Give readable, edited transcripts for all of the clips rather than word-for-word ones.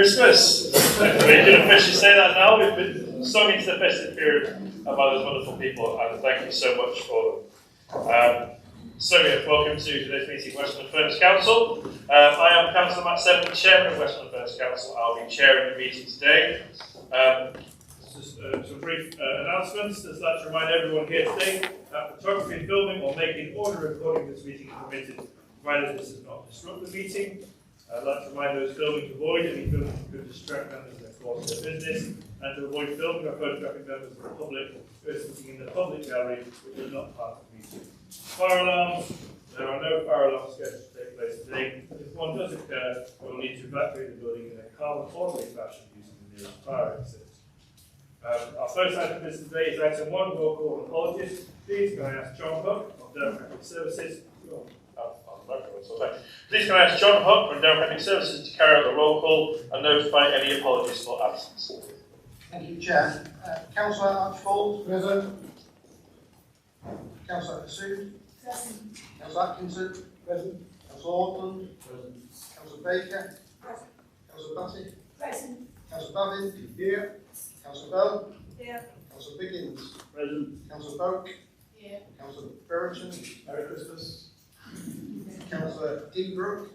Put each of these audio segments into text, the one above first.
Christmas. We can officially say that now. We've been sung into the festive period by those wonderful people, and thank you so much for them. Welcome to today's meeting of Westmorland Furness Council. I am Councillor Matt Seven, Chairman of Westmorland Furness Council. I'll be chairing the meeting today. Just some brief announcements. I'd like to remind everyone here today that photography, filming, or making audio recording of this meeting is permitted, provided this does not disrupt the meeting. I'd like to remind those filming to avoid any filming that could distract members in the course of their business, and to avoid filming or photographing members of the public who are sitting in the public gallery which are not part of the meeting. Fire alarms. There are no fire alarms scheduled to take place today. If one does occur, we will need to evacuate the building in a calm and orderly fashion using the nearest fire exit. Our first item of business today is item 1, roll call apologies. Please can I ask John Hook of Democratic Services. Please can I ask John Hook from Democratic Services to carry out the roll call and notify any apologies for absence. Thank you, Chair. Councillor Archibald. Present. Councillor Kassoud. Present. Councillor Atkinson. Present. Councillor Ortland. Present. Councillor Baker. Present. Councillor Batty. Present. Councillor Bavin. Here. Councillor Bell. Here. Councillor Biggins. Present. Councillor Boak. Here. Councillor Berrington. Merry Christmas. Councillor D. Brooke.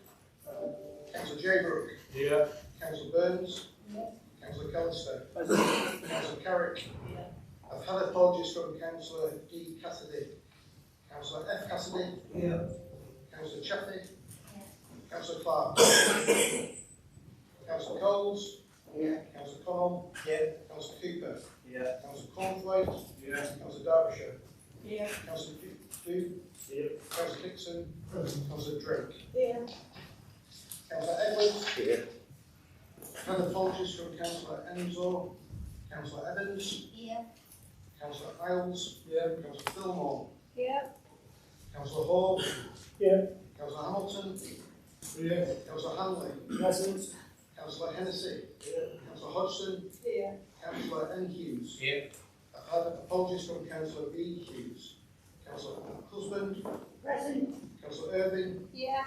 Councillor J. Brooke. Here. Councillor Burns. Here. Councillor Callister. Present. Councillor Carrick. Here. I've had apologies from Councillor D. Cassidy. Councillor F. Cassidy. Here. Councillor Chaffey. Here. Councillor Clark. Councillor Coles. Here. Councillor Connell. Here. Councillor Cooper. Here. Councillor Cornthwaite. Here. Councillor Derbyshire. Here. Councillor Duke. Here. Councillor Dixon. Present. Councillor Drake. Here. Councillor Edwards. Here. Had apologies from Councillor Ensor. Councillor Evans. Here. Councillor Isles. Here. Councillor Fillmore. Here. Councillor Hall. Here. Councillor Hamilton. Here. Councillor Hanley. Present. Councillor Hennessy. Here. Councillor Hodgson. Here. Councillor N. Hughes. Here. I've had apologies from Councillor B. Hughes. Councillor Husband. Present. Councillor Irving. Yeah.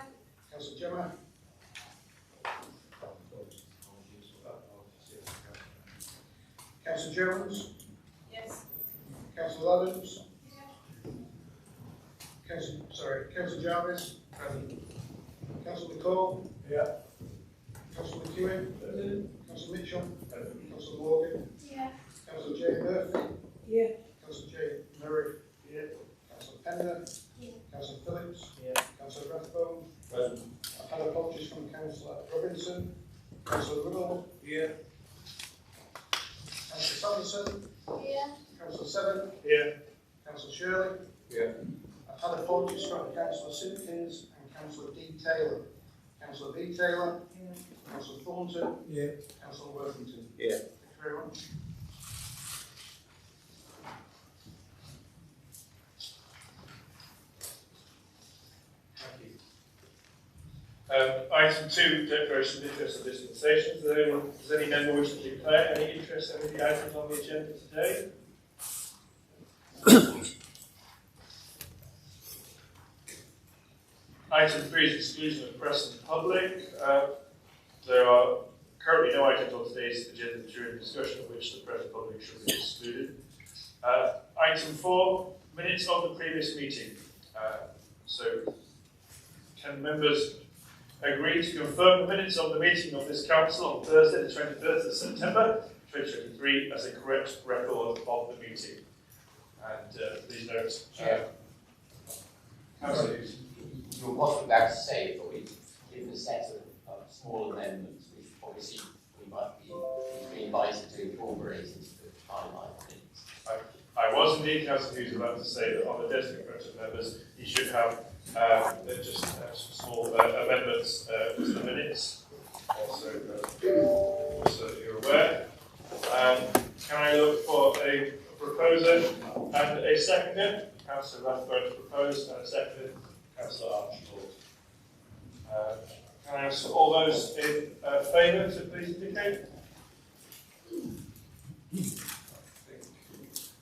Councillor Gemma. Councillor Jones. Yes. Councillor Adams. Yeah. Councillor Jarvis. Present. Councillor McCall. Yeah. Councillor McEwen. Present. Councillor Mitchell. Present. Councillor Morgan. Yeah. Councillor J. Murphy. Yeah. Councillor J. Murray. Yeah. Councillor Pender. Yeah. Councillor Phillips. Yeah. Councillor Rathbone. Present. I've had apologies from Councillor Robinson. Councillor Riddle. Yeah. Councillor Sanderson. Yeah. Councillor Seven. Yeah. Councillor Shirley. Yeah. I've had apologies from Councillor Simpkins and Councillor D. Taylor. Councillor B. Taylor. Yeah. Councillor Thornton. Yeah. Councillor Worthington. Yeah. Thank you very much. Item 2, declaration of interest and dispensations. Does any member wish to declare any interest in any of the items on the agenda today? Item 3 is exclusion of press and public. There are currently no items on today's agenda during discussion of which the press and public should be excluded. Item 4, minutes of the previous meeting. Can members agree to confirm the minutes of the meeting of this council on Thursday, the 21st of September 2023, as a correct record of the meeting? And please note, you wasn't about to say, but we've given a set of small amendments, which obviously we might be invited to incorporate into the timeline minutes. I was indeed, Councillor Hughes, about to say that on the designated of members, you should have just some small amendments to the minutes, also so that you're aware. Can I look for a proposer and a seconder? Councillor Rathbone proposed and a seconder, Councillor Archibald. Can I ask all those in favour to please indicate?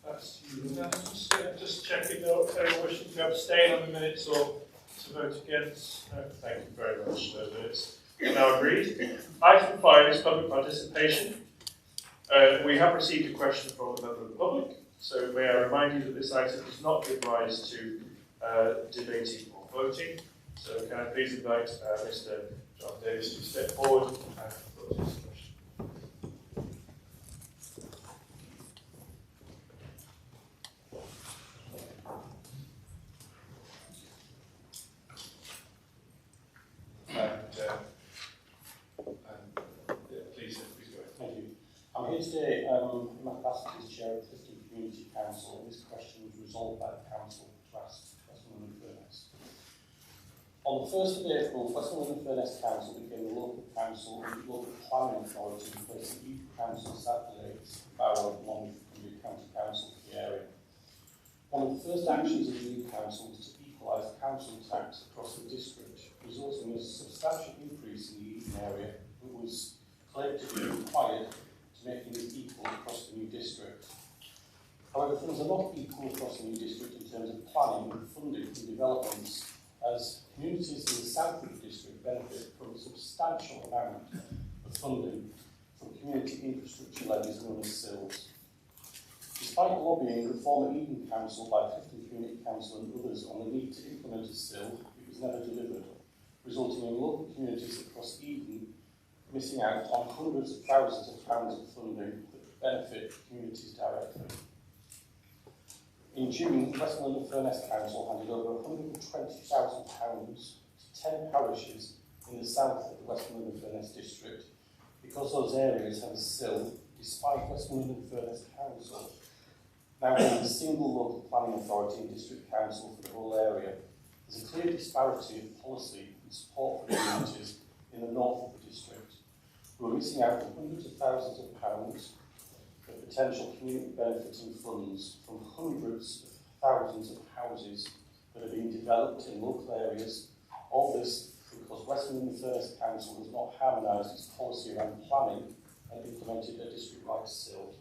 That's unanimous. Just checking if anyone wishing to abstain on the minutes or to vote against. No, thank you very much. Those minutes Now agreed. Item 5 is public participation. We have received a question from a member of the public, so may I remind you that this item does not give rise to debating or voting. So can I please invite Mr. John Davis to step forward and propose his question. Please go ahead. Thank you. I'm here today in my capacity as Chair of the Clifton Community Council, and this question was resolved by the Council to ask Westmorland and Furness. On the 1st of April, Westmorland and Furness Council became the local council and local planning authority, replacing East Council, South Lakes, Barrow, along with the County Council for the area. One of the first actions of the new council was to equalise council tax across the district, resulting in a substantial increase in the Eden area that was claimed to be required to making it equal across the new district. However, things are not equal across the new district in terms of planning and funding for developments, as communities in the south of the district benefit from a substantial amount of funding from community infrastructure levies known as SILs. Despite lobbying the former Eden Council by Clifton Community Council and others on the need to implement a SIL, it was never delivered, resulting in local communities across Eden missing out on hundreds of thousands of pounds of funding that benefit communities directly. In June, Westmorland and Furness Council handed over £120,000 to 10 parishes in the south of the Westmorland and Furness district because those areas have a SIL, despite Westmorland and Furness Council now being a single local planning authority and district council for the whole area. There's a clear disparity of policy and support for communities in the north of the district, who are missing out on hundreds of thousands of pounds of potential community benefiting funds from hundreds of thousands of houses that are being developed in local areas. All this because Westmorland and Furness Council has not harmonised its policy around planning and implemented a district-wide SIL.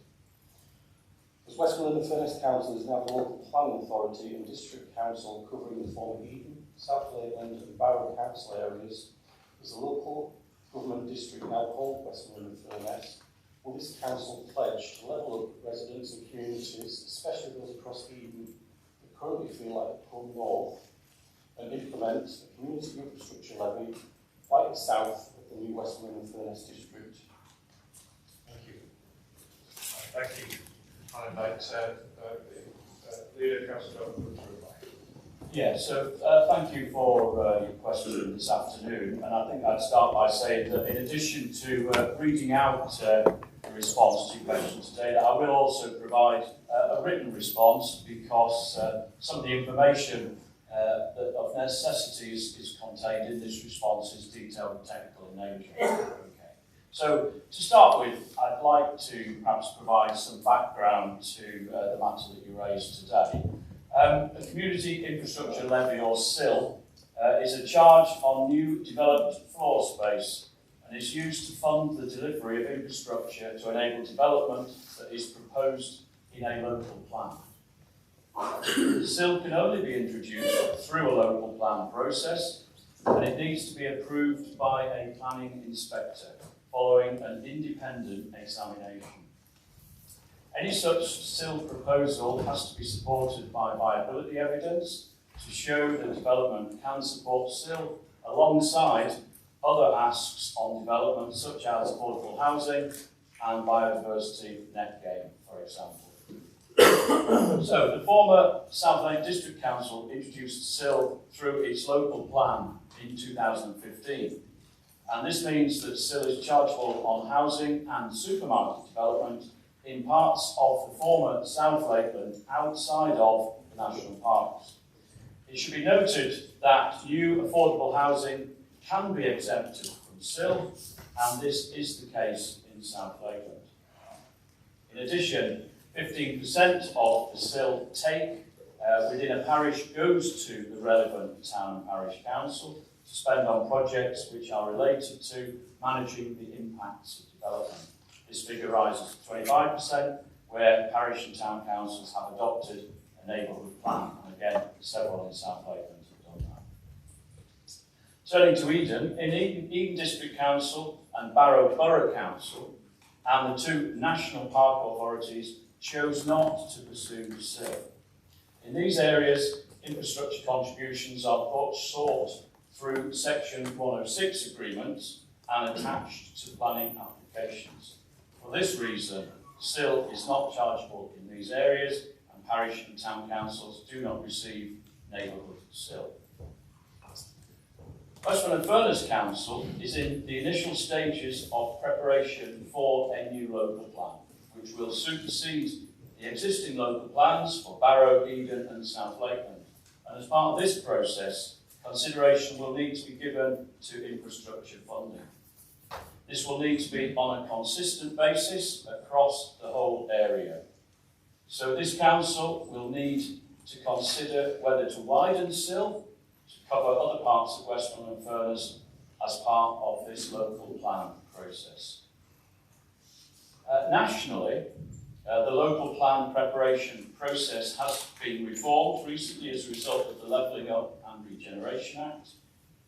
As Westmorland and Furness Council is now the local planning authority and district council covering the former Eden, South Lakeland and Barrow council areas, as a local government district now called Westmorland and Furness, will this council pledge to level up residents and communities, especially those across Eden that currently feel like they pull north, and implement a community infrastructure levy like the south of the new Westmorland and Furness district? Thank you. Thank you. I invite Leader Councillor to reply. Yeah, so thank you for your question this afternoon, and I think I'd start by saying that in addition to reading out the response to your question today, that I will also provide a written response because some of the information that of necessity is contained in this response is detailed and technical in nature. Okay. So to start with, I'd like to perhaps provide some background to the matter that you raised today. The Community Infrastructure Levy, or SIL, is a charge on new developed floor space and is used to fund the delivery of infrastructure to enable development that is proposed in a local plan. The SIL can only be introduced through a local plan process, and it needs to be approved by a planning inspector following an independent examination. Any such SIL proposal has to be supported by viability evidence to show that development can support SIL alongside other asks on development such as affordable housing and biodiversity net gain, for example. So the former South Lake District Council introduced SIL through its local plan in 2015. And this means that SIL is chargeable on housing and supermarket development in parts of the former South Lakeland outside of the national parks. It should be noted that new affordable housing can be exempted from SIL, and this is the case in South Lakeland. In addition, 15% of the SIL take within a parish goes to the relevant town and parish council to spend on projects which are related to managing the impacts of development. This figure rises to 25%, where parish and town councils have adopted a neighbourhood plan, and again, several in South Lakeland have done that. Turning to Eden, in Eden District Council and Barrow Borough Council, and the two national park authorities chose not to pursue SIL. In these areas, infrastructure contributions are sought through Section 106 agreements and attached to planning applications. For this reason, SIL is not chargeable in these areas, and parish and town councils do not receive neighbourhood SIL. Westmorland Furness Council is in the initial stages of preparation for a new local plan, which will supersede the existing local plans for Barrow, Eden and South Lakeland. And as part of this process, consideration will need to be given to infrastructure funding. This will need to be on a consistent basis across the whole area. So this council will need to consider whether to widen SIL to cover other parts of Westmorland and Furness as part of this local plan process. Nationally, the local plan preparation process has been reformed recently as a result of the Levelling Up and Regeneration Act,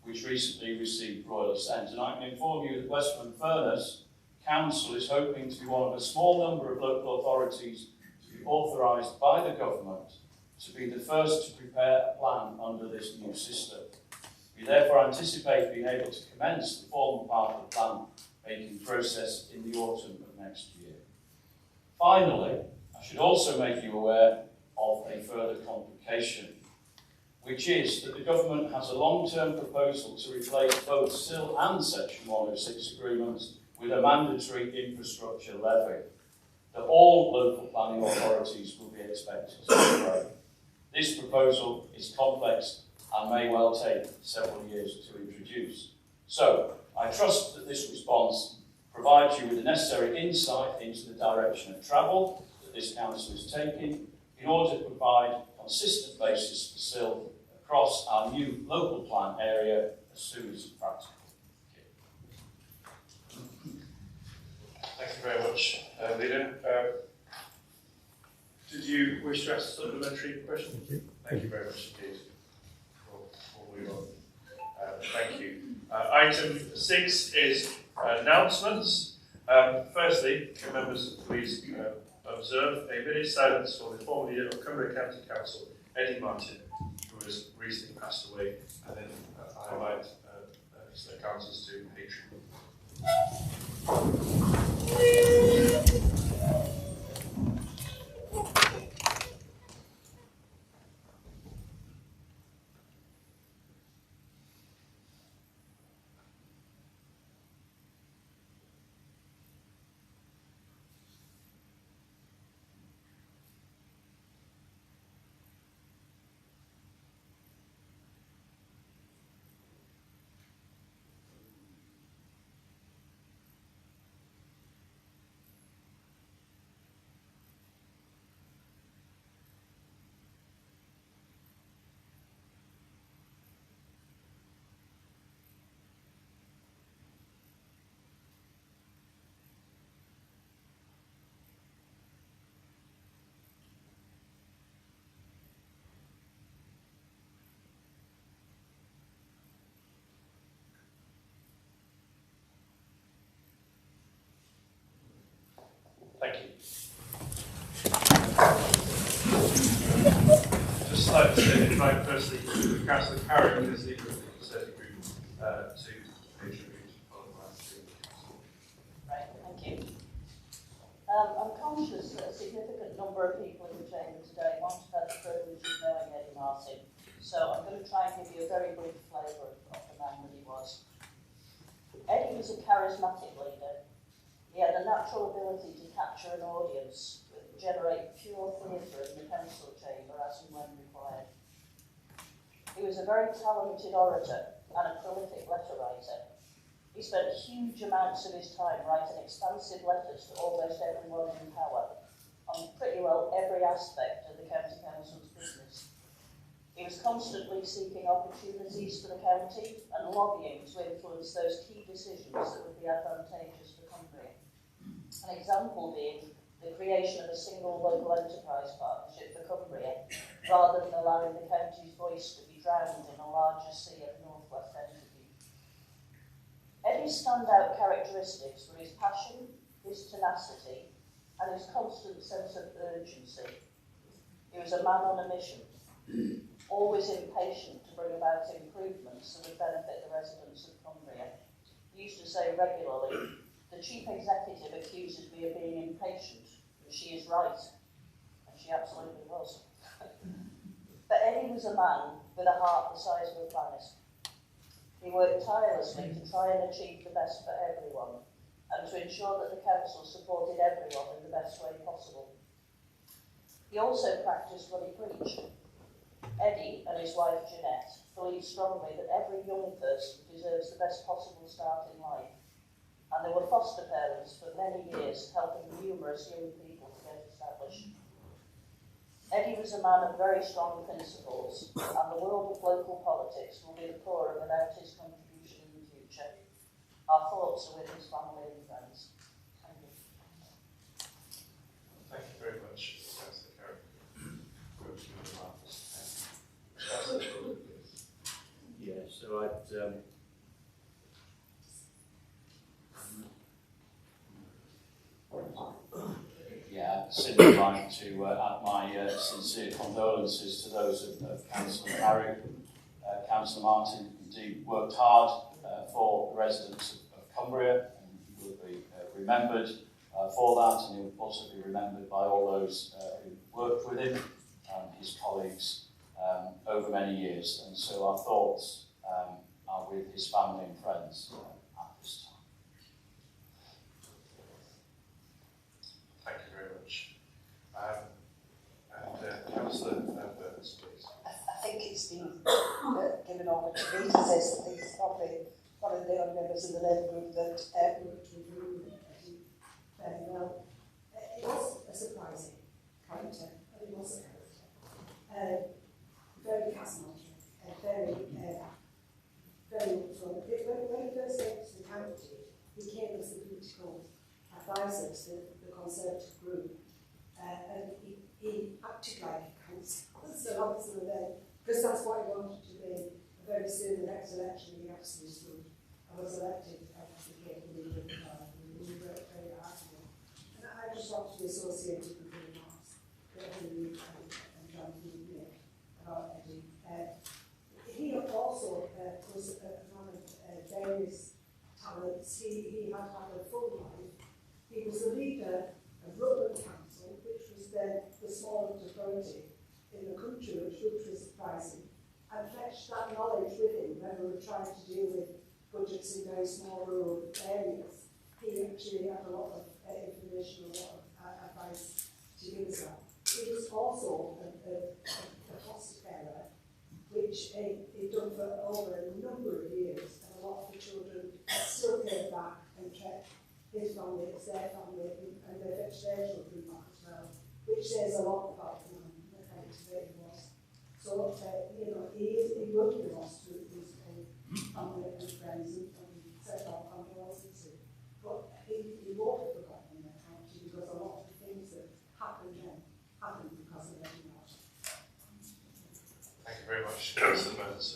which recently received royal assent. And I can inform you that Westmorland and Furness Council is hoping to be one of a small number of local authorities to be authorised by the government to be the first to prepare a plan under this new system. We therefore anticipate being able to commence the formal part of the plan making process in the autumn of next year. Finally, I should also make you aware of a further complication, which is that the government has a long-term proposal to replace both SIL and Section 106 agreements with a mandatory infrastructure levy that all local planning authorities will be expected to operate. This proposal is complex and may well take several years to introduce. So, I trust that this response provides you with the necessary insight into the direction of travel that this council is taking in order to provide a consistent basis for SIL across our new local plan area as soon as practical. Thank you very much, Leader. Did you wish to ask a supplementary question? Thank you very much indeed. We'll move on. Thank you. Item 6 is announcements. Firstly, can members please observe a minute's silence for the former leader of Cumbria County Council, Eddie Martin, who has recently passed away, and then I invite the councillors to pay tribute. Thank you. Just like to invite firstly Councillor Carrick as leader of the Conservative Group to pay tribute to Right, thank you. I'm conscious that a significant number of people in the chamber today want to have the privilege of knowing Eddie Martin, so I'm going to try and give you a very brief flavour of the man that he was. Eddie was a charismatic leader. He had a natural ability to capture an audience, generate pure theatre in the council chamber as and when required. He was a very talented orator and a prolific letter writer. He spent huge amounts of his time writing expansive letters to almost everyone in power on pretty well every aspect of the county council's business. He was constantly seeking opportunities for the county and lobbying to influence those key decisions that would be advantageous for Cumbria. An example being the creation of a single local enterprise partnership for Cumbria, rather than allowing the county's voice to be drowned in a larger sea of northwest entities. Eddie's standout characteristics were his passion, his tenacity, and his constant sense of urgency. He was a man on a mission, always impatient to bring about improvements that would benefit the residents of Cumbria. He used to say regularly, "The chief executive accuses me of being impatient, and she is right." And she absolutely was. But Eddie was a man with a heart the size of a planet. He worked tirelessly to try and achieve the best for everyone, and to ensure that the council supported everyone in the best way possible. He also practiced what he preached. Eddie and his wife Jeanette believed strongly that every young person deserves the best possible start in life, and they were foster parents for many years, helping numerous young people to get established. Eddie was a man of very strong principles, and the world of local politics will be the poorer without his contribution in the future. Our thoughts are with his family and friends. Thank you. Thank you very much, Councillor Carrick. Yeah, so I'd I'd simply like to add my sincere condolences to those of Councillor Carrick. Councillor Martin indeed worked hard for the residents of Cumbria, and he will be remembered for that, and he will also be remembered by all those who worked with him and his colleagues over many years. And so our thoughts are with his family and friends at this time. Thank you very much. And Councillor Furness, please. I think it's been given over to me to say something. He's probably one of the only members of the Labour group that worked with you very well. It was a surprising character, but it was a character. Very charismatic, very upfront. When he first came to the county, he came as the political advisor to the Conservative group, and he acted like a councillor then, because that's what he wanted to be. Very soon, the next election, he actually stood and was elected and became the leader of the party. We worked very hard for him. And I just want to be associated with the remarks that he and John made about Eddie. He also was a man of various talents. He had a full life. He was the leader of Rutland Council, which was then the smallest authority in the country, which was surprising, and fetched that knowledge with him when we were trying to deal with budgets in very small rural areas. He actually had a lot of information, a lot of advice to give us that. He was also a foster carer, which he'd done for over a number of years, and a lot of the children still came back and kept his family, it's their family, and they fetched their children back as well, which says a lot about the man, the kind of he was. So, he worked with us to his family and friends and set our condolences to. But he won't have forgotten in the county, because a lot of the things that happened then happened because of Eddie Martin. Thank you very much, Councillor Furness.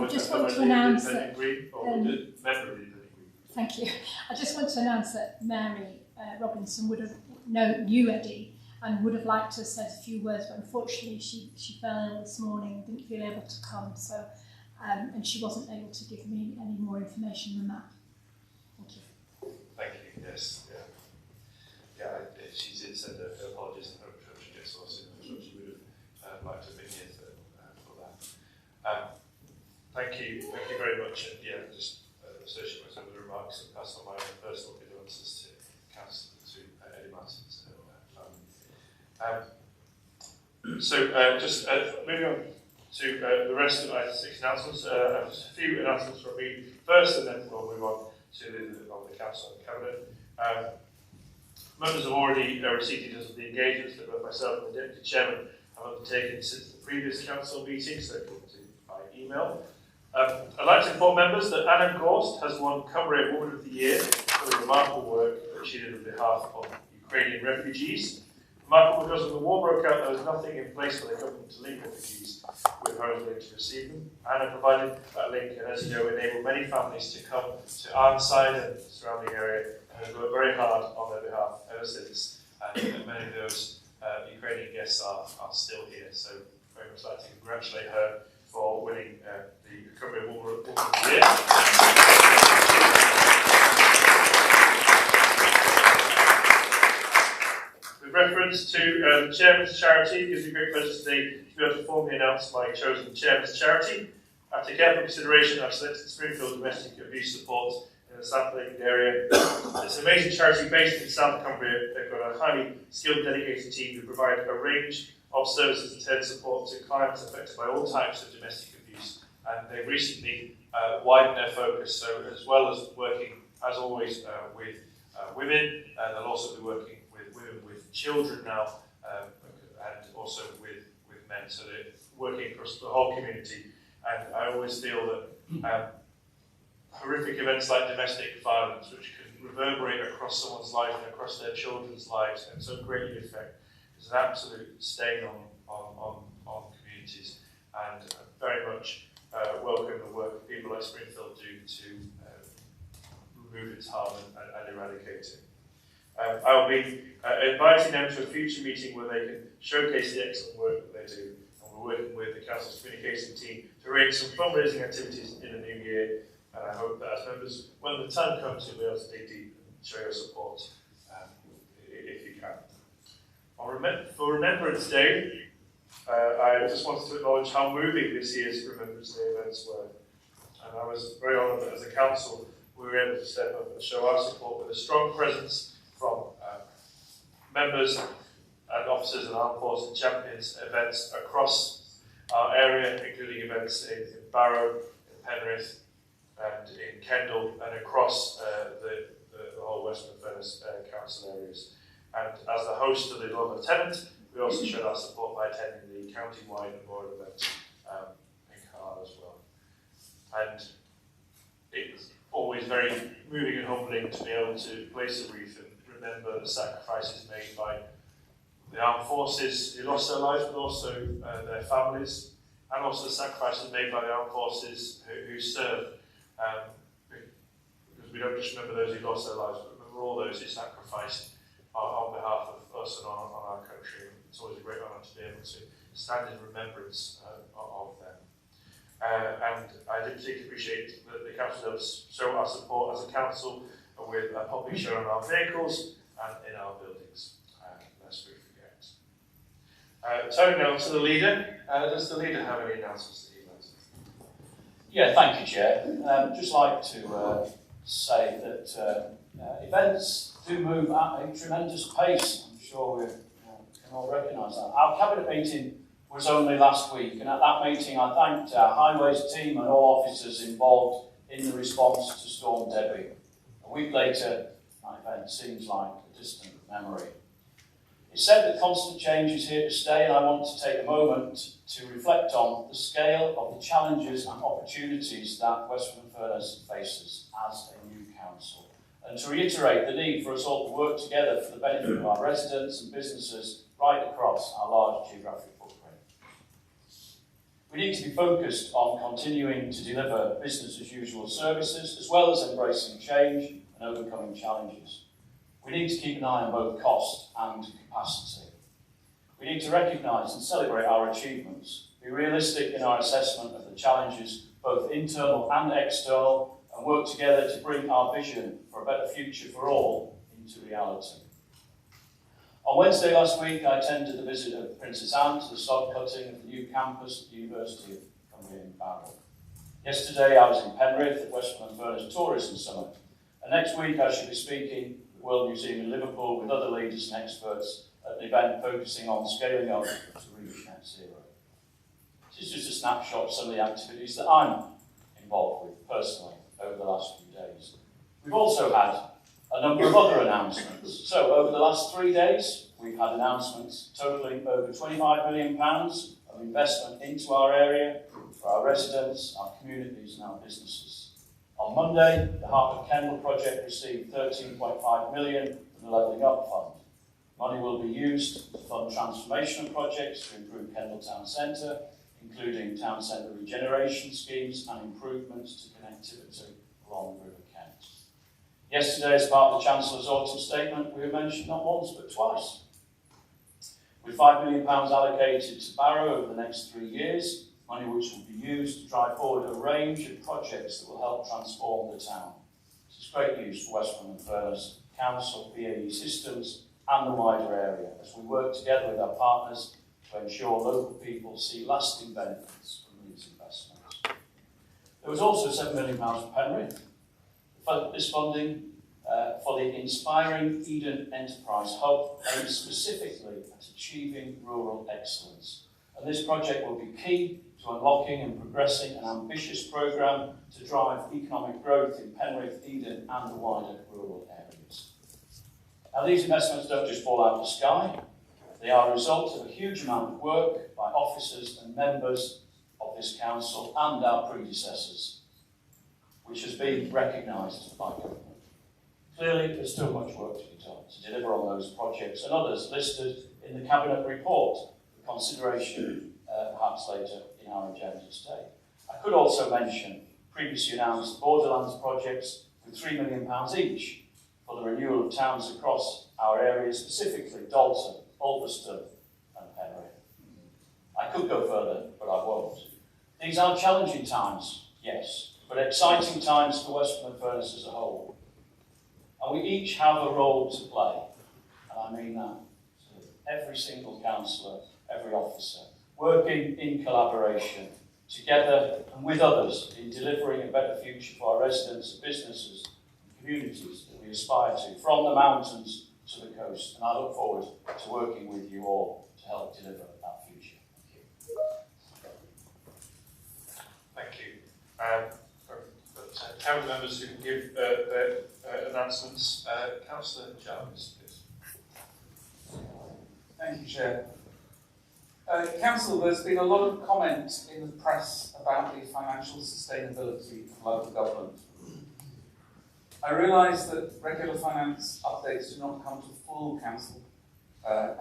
Just want to announce that. Thank you. I just want to announce that Mary Robinson would have knew Eddie and would have liked to have said a few words, but unfortunately she fell ill this morning, didn't feel able to come, so and she wasn't able to give me any more information than that. Thank you. Thank you. Yes. Yeah. She did send her apologies and hope she gets well soon. I'm sure she would have liked to have been here for that. Thank you very much. And just associate myself with the remarks and pass on my own personal condolences to Eddie Martin's family. Just moving on to the rest of item 6 announcements. A few announcements from me first, and then we'll move on to the council and cabinet. Members have already received details of the engagements that both myself and the deputy chairman have undertaken since the previous council meeting, so it will be by email. I'd like to inform members that Anna Gorst has won Cumbria Woman of the Year for the remarkable work that she did on behalf of Ukrainian refugees. Michael, because when the war broke out, there was nothing in place for the government to link refugees with homes linked to receive them. Anna provided that link and, as you know, enabled many families to come to Arnside and the surrounding area and has worked very hard on their behalf ever since. And many of those Ukrainian guests are still here. So very much like to congratulate her for winning the Recovery Woman of the Year. With reference to the Chairman's Charity, it gives me great pleasure today to be able to formally announce my chosen Chairman's Charity. After careful consideration, I've selected Springfield Domestic Abuse Support in the South Lakeland area. It's an amazing charity based in South Cumbria. They've got a highly skilled, dedicated team who provide a range of services and tailored support to clients affected by all types of domestic abuse. And they've recently widened their focus, so as well as working, as always, with women, they'll also be working with women with children now, and also with men. So they're working across the whole community. And I always feel that horrific events like domestic violence, which can reverberate across someone's life and across their children's lives, and so greatly affect, is an absolute stain on communities. And very much welcome the work people like Springfield do to remove its harm and eradicate it. I will be inviting them to a future meeting where they can showcase the excellent work that they do. And we're working with the Council's communication team to arrange some fundraising activities in the new year. And I hope that as members, when the time comes, you'll be able to dig deep and show your support if you can. For Remembrance Day, I just wanted to acknowledge how moving this year's Remembrance Day events were. And I was very honoured that as a council we were able to step up and show our support with a strong presence from members and officers and armed forces champions events across our area, including events in Barrow, in Penrith, and in Kendal, and across the whole Western Furness council areas. And as the host of the Lord Lieutenant, we also showed our support by attending the county-wide memorial event in Carlisle as well. And it was always very moving and humbling to be able to place a wreath and remember the sacrifices made by the armed forces who lost their lives, but also their families, and also the sacrifices made by the armed forces who served. Because we don't just remember those who lost their lives, but remember all those who sacrificed on behalf of us and on our country. It's always a great honour to be able to stand in remembrance of them. And I did particularly appreciate that the council does show our support as a council with a popping show on our vehicles and in our buildings. Lest we forget. Turning now to the leader. Does the leader have any announcements that he'd like to make? Yeah, thank you, Chair. Just like to say that events do move at a tremendous pace. I'm sure we can all recognise that. Our Cabinet meeting was only last week, and at that meeting I thanked our Highways team and all officers involved in the response to Storm Debbie. A week later, that event seems like a distant memory. It's said that constant change is here to stay, and I want to take a moment to reflect on the scale of the challenges and opportunities that Westmorland Furness faces as a new council, and to reiterate the need for us all to work together for the benefit of our residents and businesses right across our large geographic footprint. We need to be focused on continuing to deliver business as usual services, as well as embracing change and overcoming challenges. We need to keep an eye on both cost and capacity. We need to recognise and celebrate our achievements, be realistic in our assessment of the challenges, both internal and external, and work together to bring our vision for a better future for all into reality. On Wednesday last week, I attended the visit of Princess Anne to the sod cutting of the new campus at the University of Cumbria in Barrow. Yesterday, I was in Penrith at Westmorland Furness Tourism Summit, and next week I should be speaking at the World Museum in Liverpool with other leaders and experts at an event focusing on scaling up to reach net zero. This is just a snapshot of some of the activities that I'm involved with personally over the last few days. We've also had a number of other announcements. So over the last 3 days, we've had announcements totaling over £25 million of investment into our area for our residents, our communities and our businesses. On Monday, the Heart of Kendal project received £13.5 million from the Levelling Up Fund. Money will be used to fund transformational projects to improve Kendal Town Centre, including town centre regeneration schemes and improvements to connectivity along the River Kent. Yesterday, as part of the Chancellor's autumn statement, we were mentioned not once but twice. With £5 million allocated to Barrow over the next 3 years, money which will be used to drive forward a range of projects that will help transform the town. This is great news for Westmorland and Furness Council, BAE Systems and the wider area as we work together with our partners to ensure local people see lasting benefits from these investments. There was also £7 million for Penrith. This funding for the Inspiring Eden Enterprise Hub aims specifically at achieving rural excellence. And this project will be key to unlocking and progressing an ambitious programme to drive economic growth in Penrith, Eden and the wider rural areas. Now these investments don't just fall out of the sky. They are a result of a huge amount of work by officers and members of this council and our predecessors, which has been recognised by government. Clearly, there's still much work to be done to deliver on those projects and others listed in the Cabinet report for consideration perhaps later in our agenda today. I could also mention previously announced Borderlands projects with £3 million each for the renewal of towns across our area, specifically Dalton, Ulverston and Penrith. I could go further, but I won't. These are challenging times, yes, but exciting times for Westmorland and Furness as a whole. And we each have a role to play, and I mean that. So every single councillor, every officer, working in collaboration, together and with others in delivering a better future for our residents and businesses and communities that we aspire to, from the mountains to the coast. And I look forward to working with you all to help deliver that future. Thank you. Town members who can give their announcements. Councillor Jarvis, please. Thank you, Chair. Council, there's been a lot of comment in the press about the financial sustainability of local government. I realise that regular finance updates do not come to full council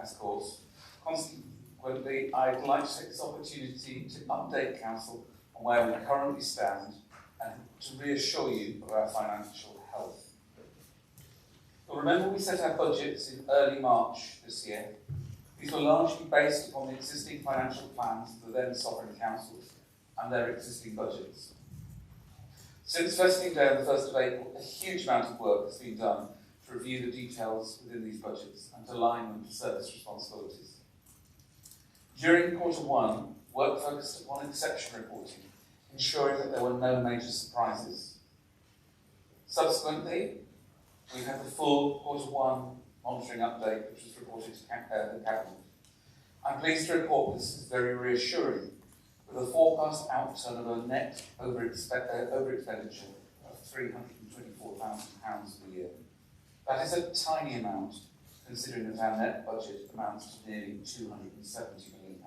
as course. Consequently, I'd like to take this opportunity to update council on where we currently stand and to reassure you of our financial health. You'll remember we set our budgets in early March this year. These were largely based upon the existing financial plans of the then sovereign councils and their existing budgets. Since vesting day on the 1st of April, a huge amount of work has been done to review the details within these budgets and to align them to service responsibilities. During Q1, work focused upon exception reporting, ensuring that there were no major surprises. Subsequently, we had the full Q1 monitoring update, which was reported to the Cabinet. I'm pleased to report this is very reassuring, with a forecast outturn of a net over-expenditure of £324,000 per year. That is a tiny amount, considering that our net budget amounts to nearly £270 million.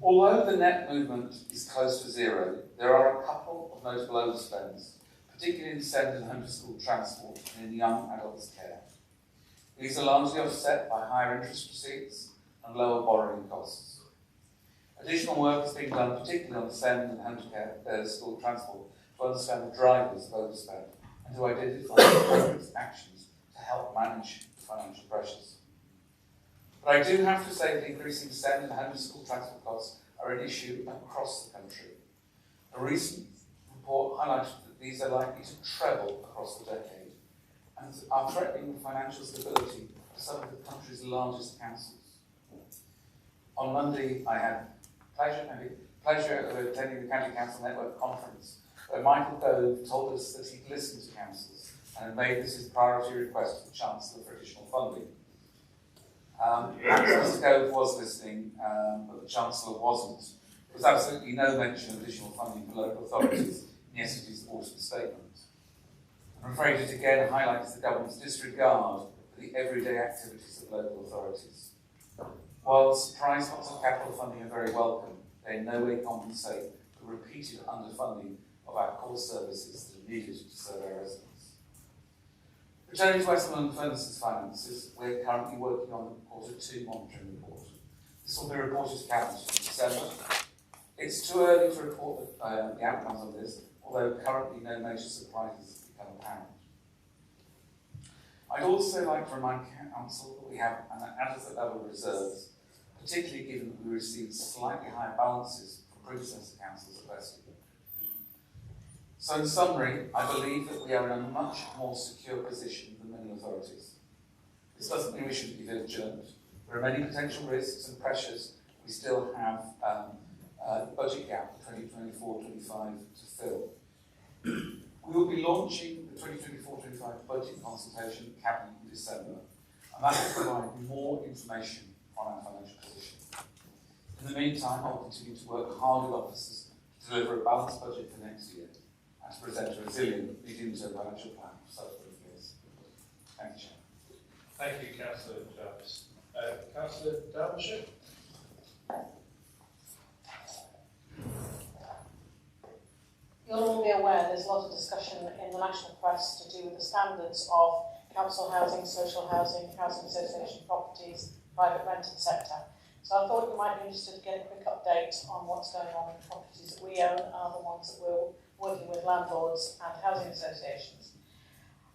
Although the net movement is close to zero, there are a couple of notable overspends, particularly in SEND and home to school transport and in young adults care. These are largely offset by higher interest receipts and lower borrowing costs. Additional work is being done, particularly on SEND and home to school transport, to understand the drivers of overspend and to identify appropriate actions to help manage financial pressures. But I do have to say that increasing SEND and home to school transport costs are an issue across the country. A recent report highlighted that these are likely to treble across the decade and are threatening the financial stability of some of the country's largest councils. On Monday, I had pleasure of attending the County Council Network Conference, where Michael Gove told us that he'd listened to councils and had made this his priority request to the Chancellor for additional funding. Mr. Gove was listening, but the Chancellor wasn't. There was absolutely no mention of additional funding for local authorities in yesterday's autumn statement. I'm afraid it again highlights the government's disregard for the everyday activities of local authorities. While surprise pots of capital funding are very welcome, they in no way compensate for repeated underfunding of our core services that are needed to serve our residents. Returning to Westmorland and Furness's finances, we're currently working on the quarter 2 monitoring report. This will be reported to Council in December. It's too early to report the outcomes of this, although currently no major surprises have become apparent. I'd also like to remind Council that we have an adequate level of reserves, particularly given that we received slightly higher balances from predecessor councils at Westwood. So in summary, I believe that we are in a much more secure position than many authorities. This doesn't mean we shouldn't be vigilant. There are many potential risks and pressures. We still have the budget gap for 2024-25 to fill. We will be launching the 2024-25 budget consultation at Cabinet in December, and that will provide more information on our financial position. In the meantime, I'll continue to work hard with officers to deliver a balanced budget for next year and to present a resilient medium-term financial plan for subsequent years. Thank you, Chair. Thank you, Councillor Jarvis. Councillor Derbyshire? You'll all be aware there's a lot of discussion in the national press to do with the standards of council housing, social housing, housing association properties, private rented sector. So I thought you might be interested to get a quick update on what's going on with the properties that we own and other ones that we're working with landlords and housing associations.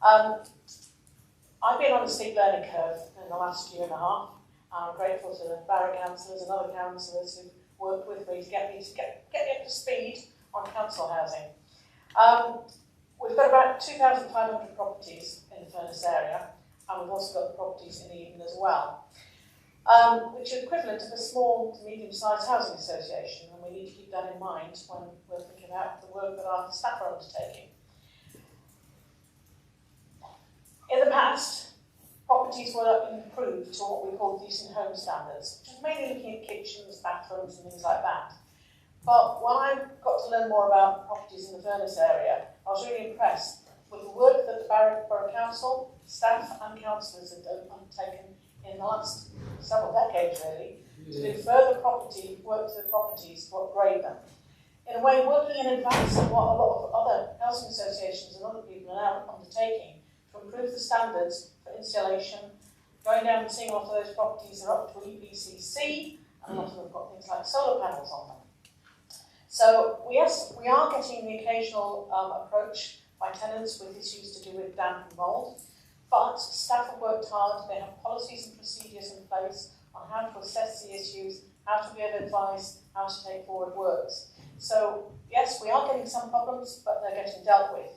I've been on a steep learning curve in the last year and a half. I'm grateful to the borough councillors and other councillors who've worked with me to get me up to speed on council housing. We've got about 2,500 properties in the Furness area, and we've also got the properties in Eden as well, which are equivalent of a small to medium-sized housing association, and we need to keep that in mind when we're thinking about the work that our staff are undertaking. In the past, properties were improved to what we call decent home standards, which is mainly looking at kitchens, bathrooms and things like that. But when I got to learn more about properties in the Furness area, I was really impressed with the work that the Borough Council, staff and councillors have undertaken in the last several decades really, to do further work to the properties to upgrade them. In a way, working in advance of what a lot of other housing associations and other people are now undertaking to improve the standards for installation, going down and seeing a lot of those properties are up to EPCC, and a lot of them have got things like solar panels on them. So yes, we are getting the occasional approach by tenants with issues to do with damp and mould, but staff have worked hard. They have policies and procedures in place on how to assess the issues, how to give advice, how to take forward works. So yes, we are getting some problems, but they're getting dealt with.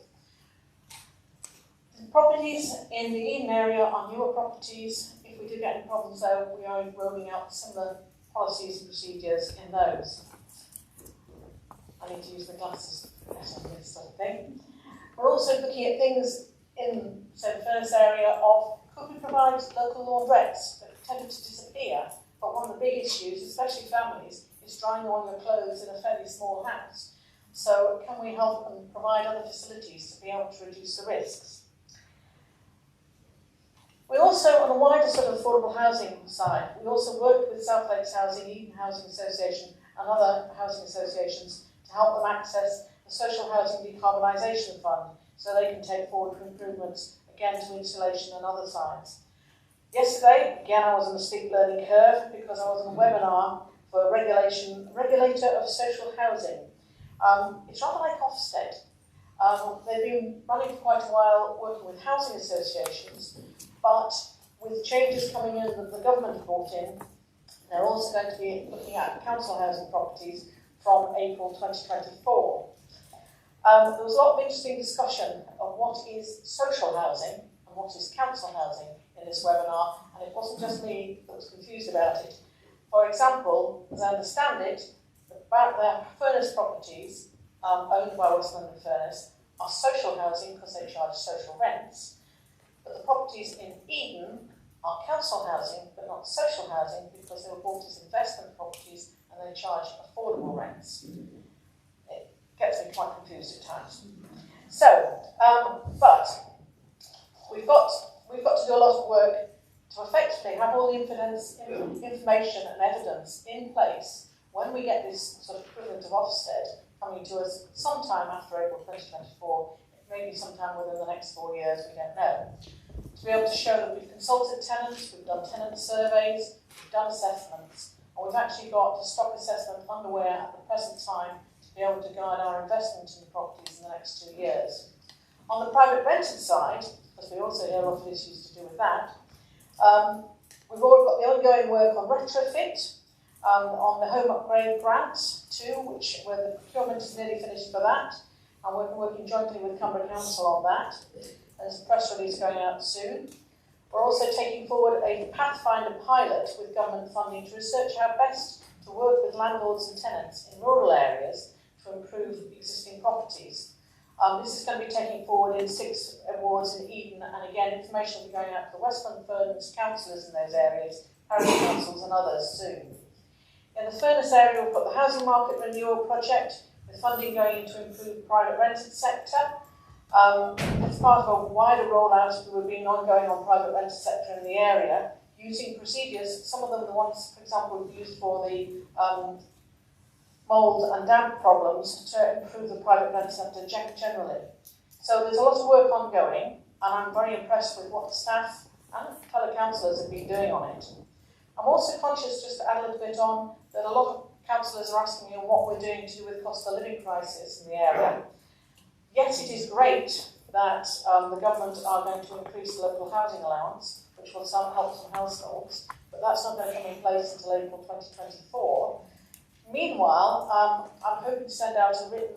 The properties in the Eden area are newer properties. If we do get any problems though, we are rolling out similar policies and procedures in those. I need to use my glasses on this sort of thing. We're also looking at things in, say, the Furness area of could we provide local laundrettes that tend to disappear, but one of the big issues, especially families, is drying all your clothes in a fairly small house. So can we help and provide other facilities to be able to reduce the risks? We also, on a wider sort of affordable housing side, we also worked with South Lakes Housing, Eden Housing Association and other housing associations to help them access the Social Housing Decarbonisation Fund so they can take forward improvements, again, to insulation and other sides. Yesterday, again, I was on a steep learning curve because I was on a webinar for regulator of social housing. It's rather like Ofsted. They've been running for quite a while working with housing associations, but with changes coming in that the government have brought in, they're also going to be looking at council housing properties from April 2024. There was a lot of interesting discussion of what is social housing and what is council housing in this webinar, and it wasn't just me that was confused about it. For example, as I understand it, the Furness properties owned by Westmorland and Furness are social housing because they charge social rents, but the properties in Eden are council housing but not social housing because they were bought as investment properties and they charge affordable rents. It gets me quite confused at times. So, but we've got to do a lot of work to effectively have all the information and evidence in place when we get this sort of equivalent of Ofsted coming to us sometime after April 2024. It maybe sometime within the next 4 years, we don't know. To be able to show that we've consulted tenants, we've done tenant surveys, we've done assessments, and we've actually got a stock assessment underway at the present time to be able to guide our investment in the properties in the next 2 years. On the private rented side, because we also hear a lot of issues to do with that, we've already got the ongoing work on retrofit, on the home upgrade grants too, where the procurement is nearly finished for that, and we're working jointly with Cumbria Council on that. There's a press release going out soon. We're also taking forward a Pathfinder pilot with government funding to research how best to work with landlords and tenants in rural areas to improve existing properties. This is going to be taken forward in 6 wards in Eden, and again, information will be going out to the Westmorland Furness councillors in those areas, parish councils and others soon. In the Furness area, we've got the housing market renewal project, with funding going into improve private rented sector. It's part of a wider rollout that we've been ongoing on private rented sector in the area, using procedures, some of them the ones, for example, we've used for the mould and damp problems to improve the private rent sector generally. So there's a lot of work ongoing, and I'm very impressed with what the staff and fellow councillors have been doing on it. I'm also conscious, just to add a little bit on, that a lot of councillors are asking me what we're doing to do with cost of living crisis in the area. Yes, it is great that the government are going to increase the local housing allowance, which will help some households, but that's not going to come in place until April 2024. Meanwhile, I'm hoping to send out a written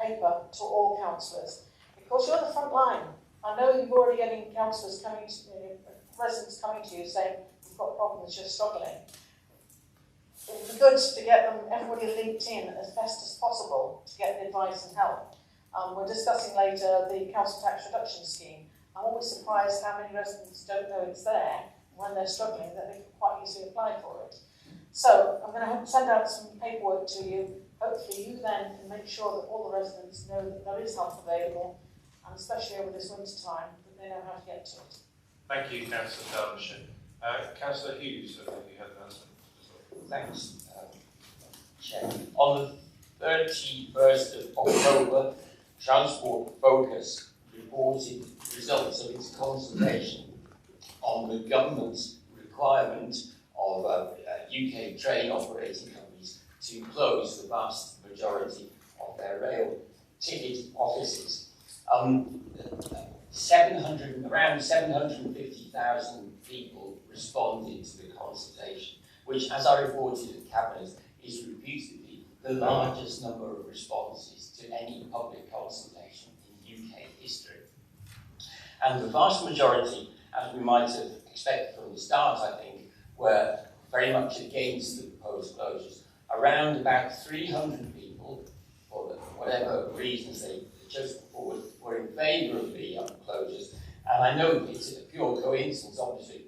paper to all councillors, because you're the front line. I know you're already getting councillors coming to residents coming to you saying, you've got problems, you're struggling. It would be good to get them, everybody linked in as best as possible to get the advice and help. We're discussing later the council tax reduction scheme. I'm always surprised how many residents don't know it's there, and when they're struggling, that they can quite easily apply for it. So I'm going to send out some paperwork to you. Hopefully you then can make sure that all the residents know that there is help available, and especially over this winter time, that they know how to get to it. Thank you, Councillor Derbyshire. Councillor Hughes, I think you had an answer. Thanks, Chair. On the 31st of October, Transport Focus reported results of its consultation on the government's requirement of UK train operating companies to close the vast majority of their rail ticket offices. Around 750,000 people responded to the consultation, which, as I reported at Cabinet, is reputedly the largest number of responses to any public consultation in UK history. And the vast majority, as we might have expected from the start, I think, were very much against the proposed closures. Around about 300 people, for whatever reasons they chose forward, were in favour of the closures. And I know it's a pure coincidence, obviously,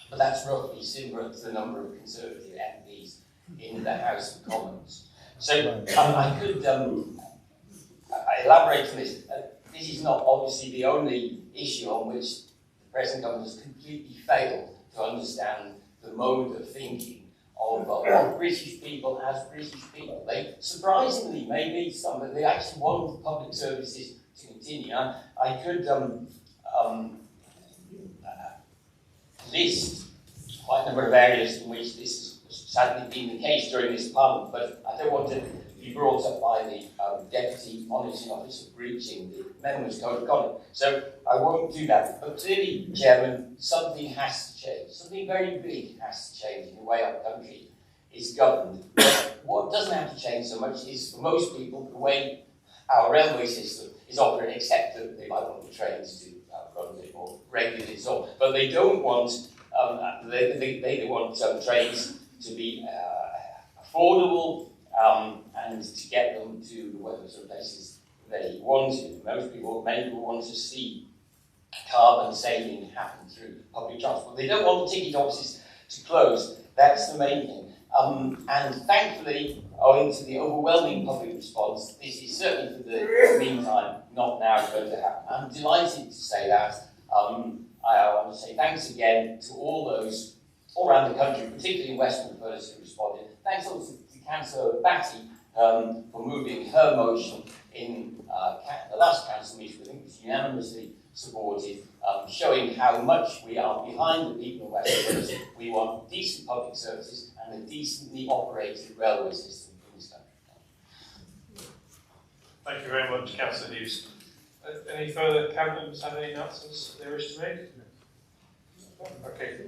but that's roughly similar to the number of Conservative MPs in the House of Commons. So I could elaborate on this. This is not obviously the only issue on which the present government has completely failed to understand the mode of thinking of British people as British people. They, surprisingly, maybe some, but they actually want public services to continue. I could list quite a number of areas in which this has sadly been the case during this Parliament, but I don't want to be brought up by the Deputy Monitoring Officer breaching the Members' Code of Conduct. So I won't do that. But clearly, Chairman, something has to change. Something very big has to change in the way our country is governed. But what doesn't have to change so much is, for most people, the way our railway system is operating, except that they might want the trains to run a bit more regularly and so on. But they don't want, they want trains to be affordable, and to get them to whatever sort of places they want to. Many people want to see carbon saving happen through public transport. They don't want the ticket offices to close. That's the main thing. And thankfully, owing to the overwhelming public response, this is certainly for the meantime not now going to happen. I'm delighted to say that. I want to say thanks again to all those all around the country, particularly in Westmorland Furness, who responded. Thanks also to Councillor Batty for moving her motion in the last council meeting, I think was unanimously supported, showing how much we are behind the people of Westmorland. We want decent public services and a decently operated railway system in this country. Thank you very much, Councillor Hughes. Any further councillors have any announcements they wish to make? Okay,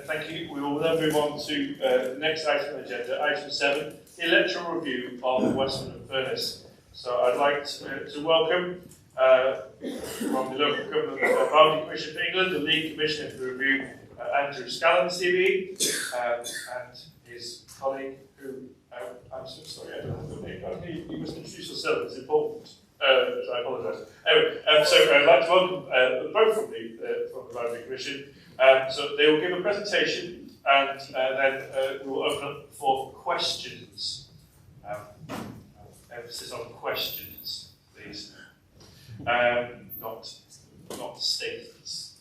thank you. We will then move on to the next item on the agenda, item 7, the electoral review of Westmorland and Furness. So I'd like to welcome from the Local Government Boundary Commission for England, the lead commissioner for review, Andrew Scallon, CBE, and his colleague who, I'm so sorry, I don't have the name. You must introduce yourself, it's important. So I apologise. Anyway, so I'd like to welcome both from the Boundary Commission. So they will give a presentation and then we will open up for questions. Emphasis on questions, please. Not statements.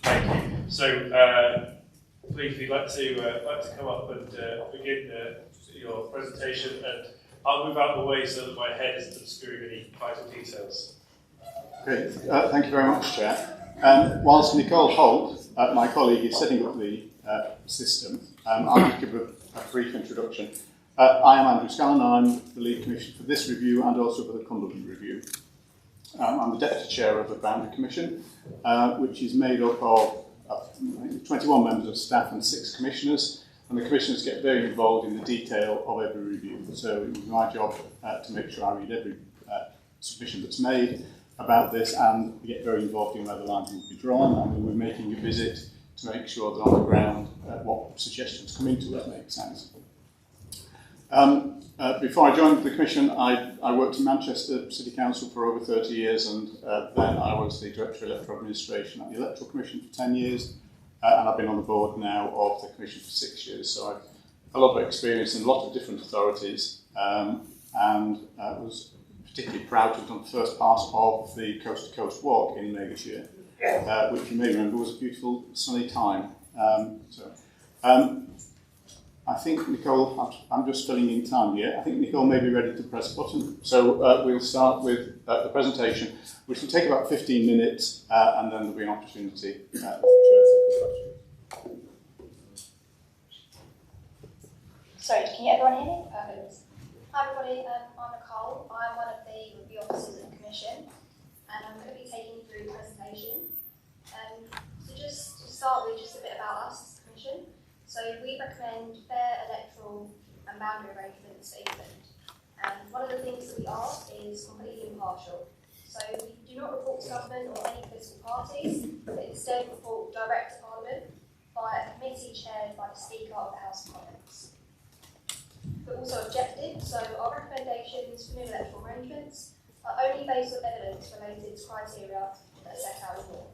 Thank you. So please, if you'd like to come up and begin your presentation, and I'll move out of the way so that my head isn't obscuring any vital details. Great. Thank you very much, Chair. Whilst Nicole Holt, my colleague, is setting up the system, I'll just give a brief introduction. I am Andrew Scallon, and I'm the lead commissioner for this review and also for the Cumberland review. I'm the deputy chair of the Boundary Commission, which is made up of 21 members of staff and 6 commissioners, and the commissioners get very involved in the detail of every review. So it was my job to make sure I read every submission that's made about this and get very involved in where the lines will be drawn, and we're making a visit to make sure that on the ground what suggestions come into it make sense. Before I joined the Commission, I worked in Manchester City Council for over 30 years, and then I was the Director of Electoral Administration at the Electoral Commission for 10 years, and I've been on the board now of the Commission for 6 years, so I've a lot of experience in a lot of different authorities, and was particularly proud to have done the first part of the Coast to Coast walk in May this year, which you may remember was a beautiful sunny time. I think Nicole, I'm just filling in time here. I think Nicole may be ready to press a button. So we'll start with the presentation, which will take about 15 minutes, and then there'll be an opportunity for the chair to questions. Sorry, can everyone hear me? Perfect. Hi everybody, I'm Nicole. I'm one of the review officers at the Commission, and I'm going to be taking you through the presentation. So just to start with, just a bit about us as a Commission. So we recommend fair electoral and boundary arrangements for England. And one of the things that we ask is completely impartial. So we do not report to government or any political parties, but instead report direct to Parliament via a committee chaired by the Speaker of the House of Commons. But also objective, so our recommendations for new electoral arrangements are only based on evidence related to criteria that are set out in law.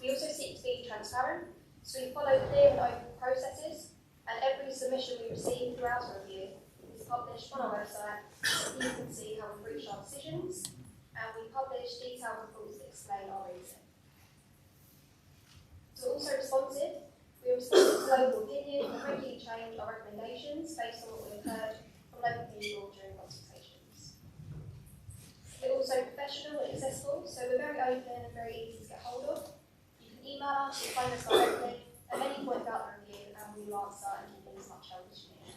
We also seek to be transparent, so we follow clear and open processes, and every submission we receive throughout a review is published on our website, so you can see how we've reached our decisions, and we publish detailed reports that explain our reasoning. So also responsive, we respond to local opinion and regularly change our recommendations based on what we have heard from local people during consultations. We're also professional and accessible, so we're very open and very easy to get hold of. Email us or phone us directly at any point about the review, and we will answer and give you as much help as you need.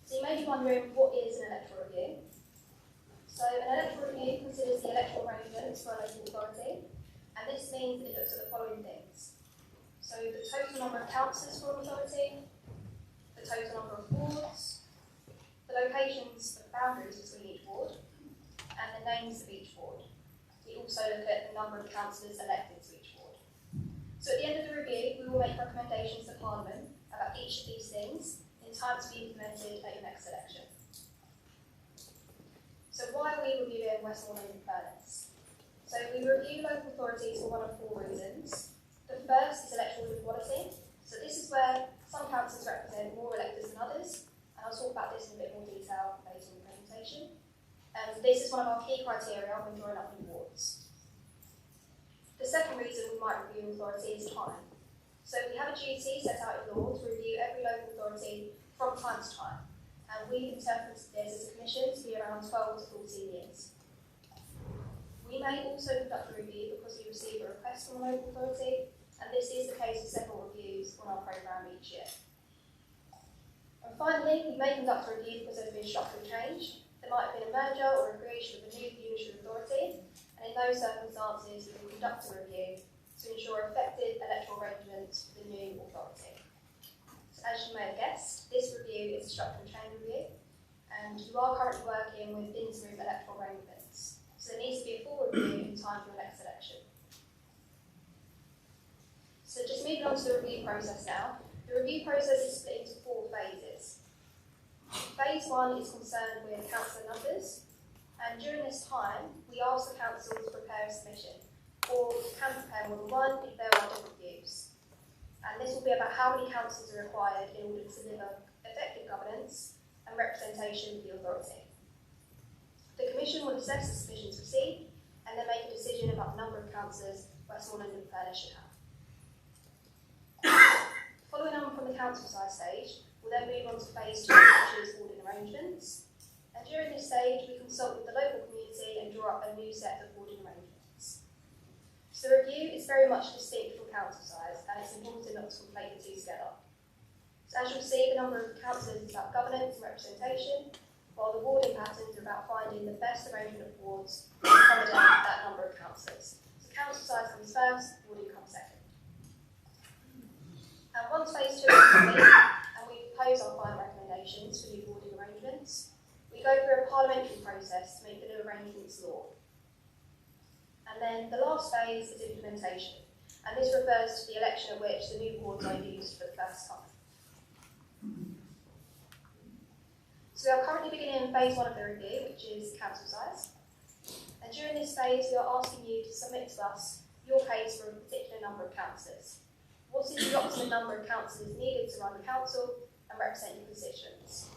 So you may be wondering, what is an electoral review? So an electoral review considers the electoral arrangements for a local authority, and this means that it looks at the following things. So the total number of councillors for an authority, the total number of wards, the locations of the boundaries between each ward, and the names of each ward. We also look at the number of councillors elected to each ward. So at the end of the review, we will make recommendations to Parliament about each of these things in time to be implemented at your next election. So why are we reviewing Westmorland and Furness? So we review local authorities for one of 4 reasons. The first is electoral equality. So this is where some councils represent more electors than others, and I'll talk about this in a bit more detail later in the presentation. This is one of our key criteria when drawing up new wards. The second reason we might review authority is time. So we have a duty set out in law to review every local authority from time to time, and we've interpreted this as a commission to be around 12 to 14 years. We may also conduct a review because we receive a request from a local authority, and this is the case with several reviews on our programme each year. And finally, we may conduct a review because there's been structural change. There might have been a merger or a creation of a new unitary authority, and in those circumstances, we will conduct a review to ensure effective electoral arrangements for the new authority. So as you may have guessed, this review is a structural change review, and you are currently working with interim electoral arrangements. So there needs to be a full review in time for the next election. So just moving on to the review process now. The review process is split into 4 phases. Phase 1 is concerned with councillor numbers, and during this time, we ask the council to prepare a submission, or you can prepare more than one if there are different views. And this will be about how many councillors are required in order to deliver effective governance and representation of the authority. The Commission will assess the submissions received and then make a decision about the number of councillors Westmorland and Furness should have. Following on from the council size stage, we'll then move on to phase 2, which is warding arrangements. And during this stage, we consult with the local community and draw up a new set of warding arrangements. So the review is very much distinct from council size, and it's important not to conflate the two together. So as you'll see, the number of councillors is about governance and representation, while the warding patterns are about finding the best arrangement of wards to accommodate that number of councillors. So council size comes first, warding comes second. And once phase 2 is complete, and we propose our final recommendations for new warding arrangements, we go through a parliamentary process to make the new arrangements law. And then the last phase is implementation, and this refers to the election at which the new wards are used for the first time. So we are currently beginning phase 1 of the review, which is council size. And during this phase, we are asking you to submit to us your case for a particular number of councillors. What is the optimum number of councillors needed to run the council and represent your constituents?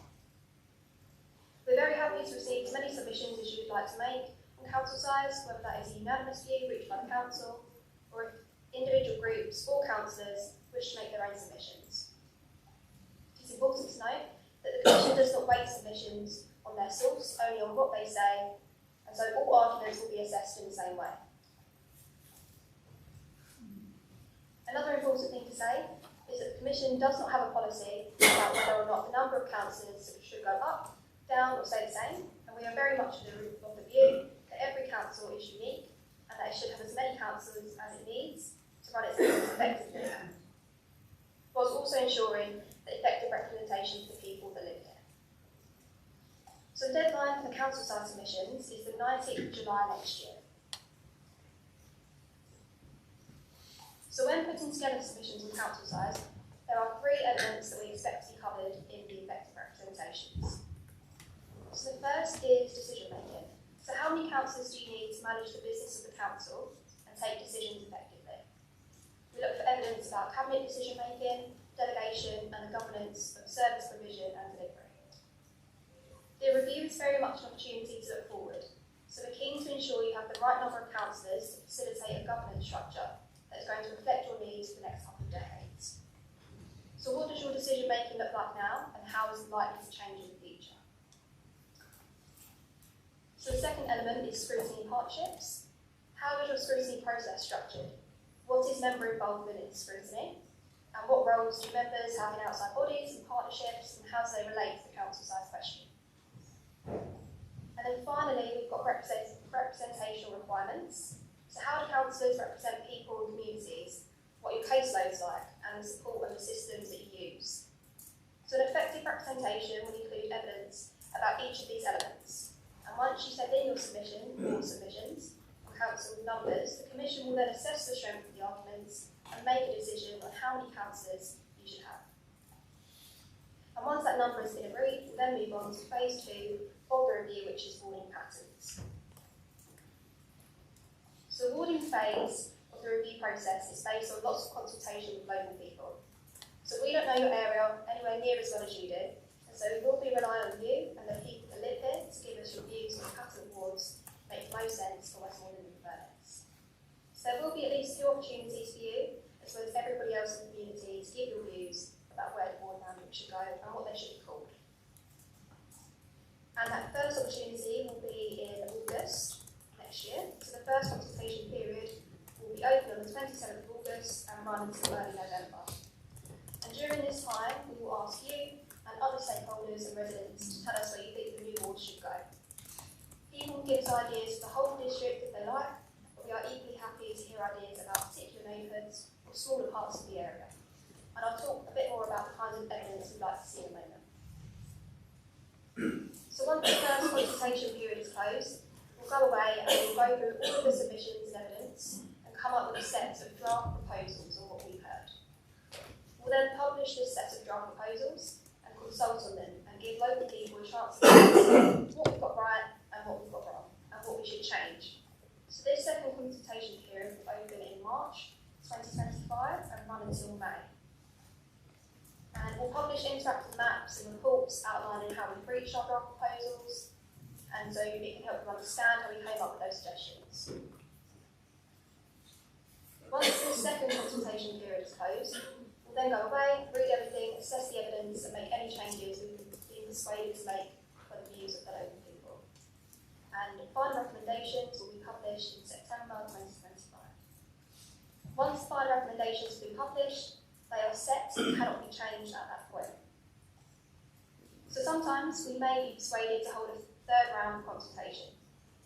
We're very happy to receive as many submissions as you would like to make on council size, whether that is a unanimous view reached by the council, or if individual groups or councillors wish to make their own submissions. It's important to note that the Commission does not weight submissions on their source, only on what they say, and so all arguments will be assessed in the same way. Another important thing to say is that the Commission does not have a policy about whether or not the number of councillors should go up, down or stay the same, and we are very much of the view that every council is unique and that it should have as many councillors as it needs to run its business effectively, whilst also ensuring that effective representation for the people that live here. So the deadline for the council size submissions is the 19th of July next year. So when putting together submissions on council size, there are 3 elements that we expect to be covered in the effective representations. So the first is decision making. So how many councillors do you need to manage the business of the council and take decisions effectively? We look for evidence about cabinet decision making, delegation and the governance of service provision and delivery. The review is very much an opportunity to look forward, so we're keen to ensure you have the right number of councillors to facilitate a governance structure that is going to reflect your needs for the next couple of decades. So what does your decision making look like now, and how is it likely to change in the future? So the second element is scrutiny and partnerships. How is your scrutiny process structured? What is member involvement in scrutiny? And what roles do members have in outside bodies and partnerships, and how do they relate to the council size question? And then finally, we've got representational requirements. So how do councillors represent people and communities, what your caseload's like, and the support and the systems that you use? So an effective representation will include evidence about each of these elements. And once you send in your submission or submissions on council numbers, the Commission will then assess the strength of the arguments and make a decision on how many councillors you should have. And once that number has been agreed, we'll then move on to phase 2 of the review, which is warding patterns. So the warding phase of the review process is based on lots of consultation with local people. So we don't know your area anywhere near as well as you do, and so we will be relying on you and the people that live here to give us your views on the pattern of wards that make the most sense for Westmorland and Furness. So there will be at least 2 opportunities for you as as well as everybody else in the community, to give your views about where the ward boundary should go and what they should be called. And that first opportunity will be in August next year. So the first consultation period will be open on the 27th of August and run until early November. And during this time, we will ask you and other stakeholders and residents to tell us where you think the new ward should go. People will give us ideas for the whole district if they like, but we are equally happy to hear ideas about particular neighbourhoods or smaller parts of the area. And I'll talk a bit more about the kinds of evidence we'd like to see in a moment. So once the first consultation period is closed, we'll go away and we'll go through all of the submissions and evidence and come up with a set of draft proposals on what we've heard. We'll then publish this set of draft proposals and consult on them and give local people a chance to see what we've got right and what we've got wrong and what we should change. So this second consultation period will open in March 2025 and run until May. And we'll publish interactive maps and reports outlining how we've reached our draft proposals, and so it can help you understand how we came up with those suggestions. Once this second consultation period is closed, we'll then go away, read everything, assess the evidence, and make any changes we've been persuaded to make for the views of the local people. And final recommendations will be published in September 2025. Once final recommendations have been published, they are set and cannot be changed at that point. So sometimes we may be persuaded to hold a third round of consultation.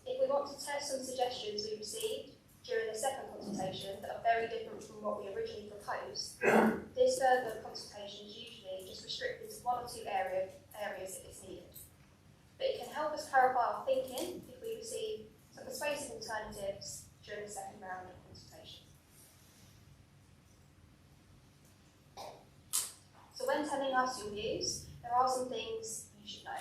If we want to test some suggestions we received during the second consultation that are very different from what we originally proposed, this further consultation is usually just restricted to one or two areas if it's needed. But it can help us clarify our thinking if we receive some persuasive alternatives during the second round of consultation. So when telling us your views, there are some things you should know.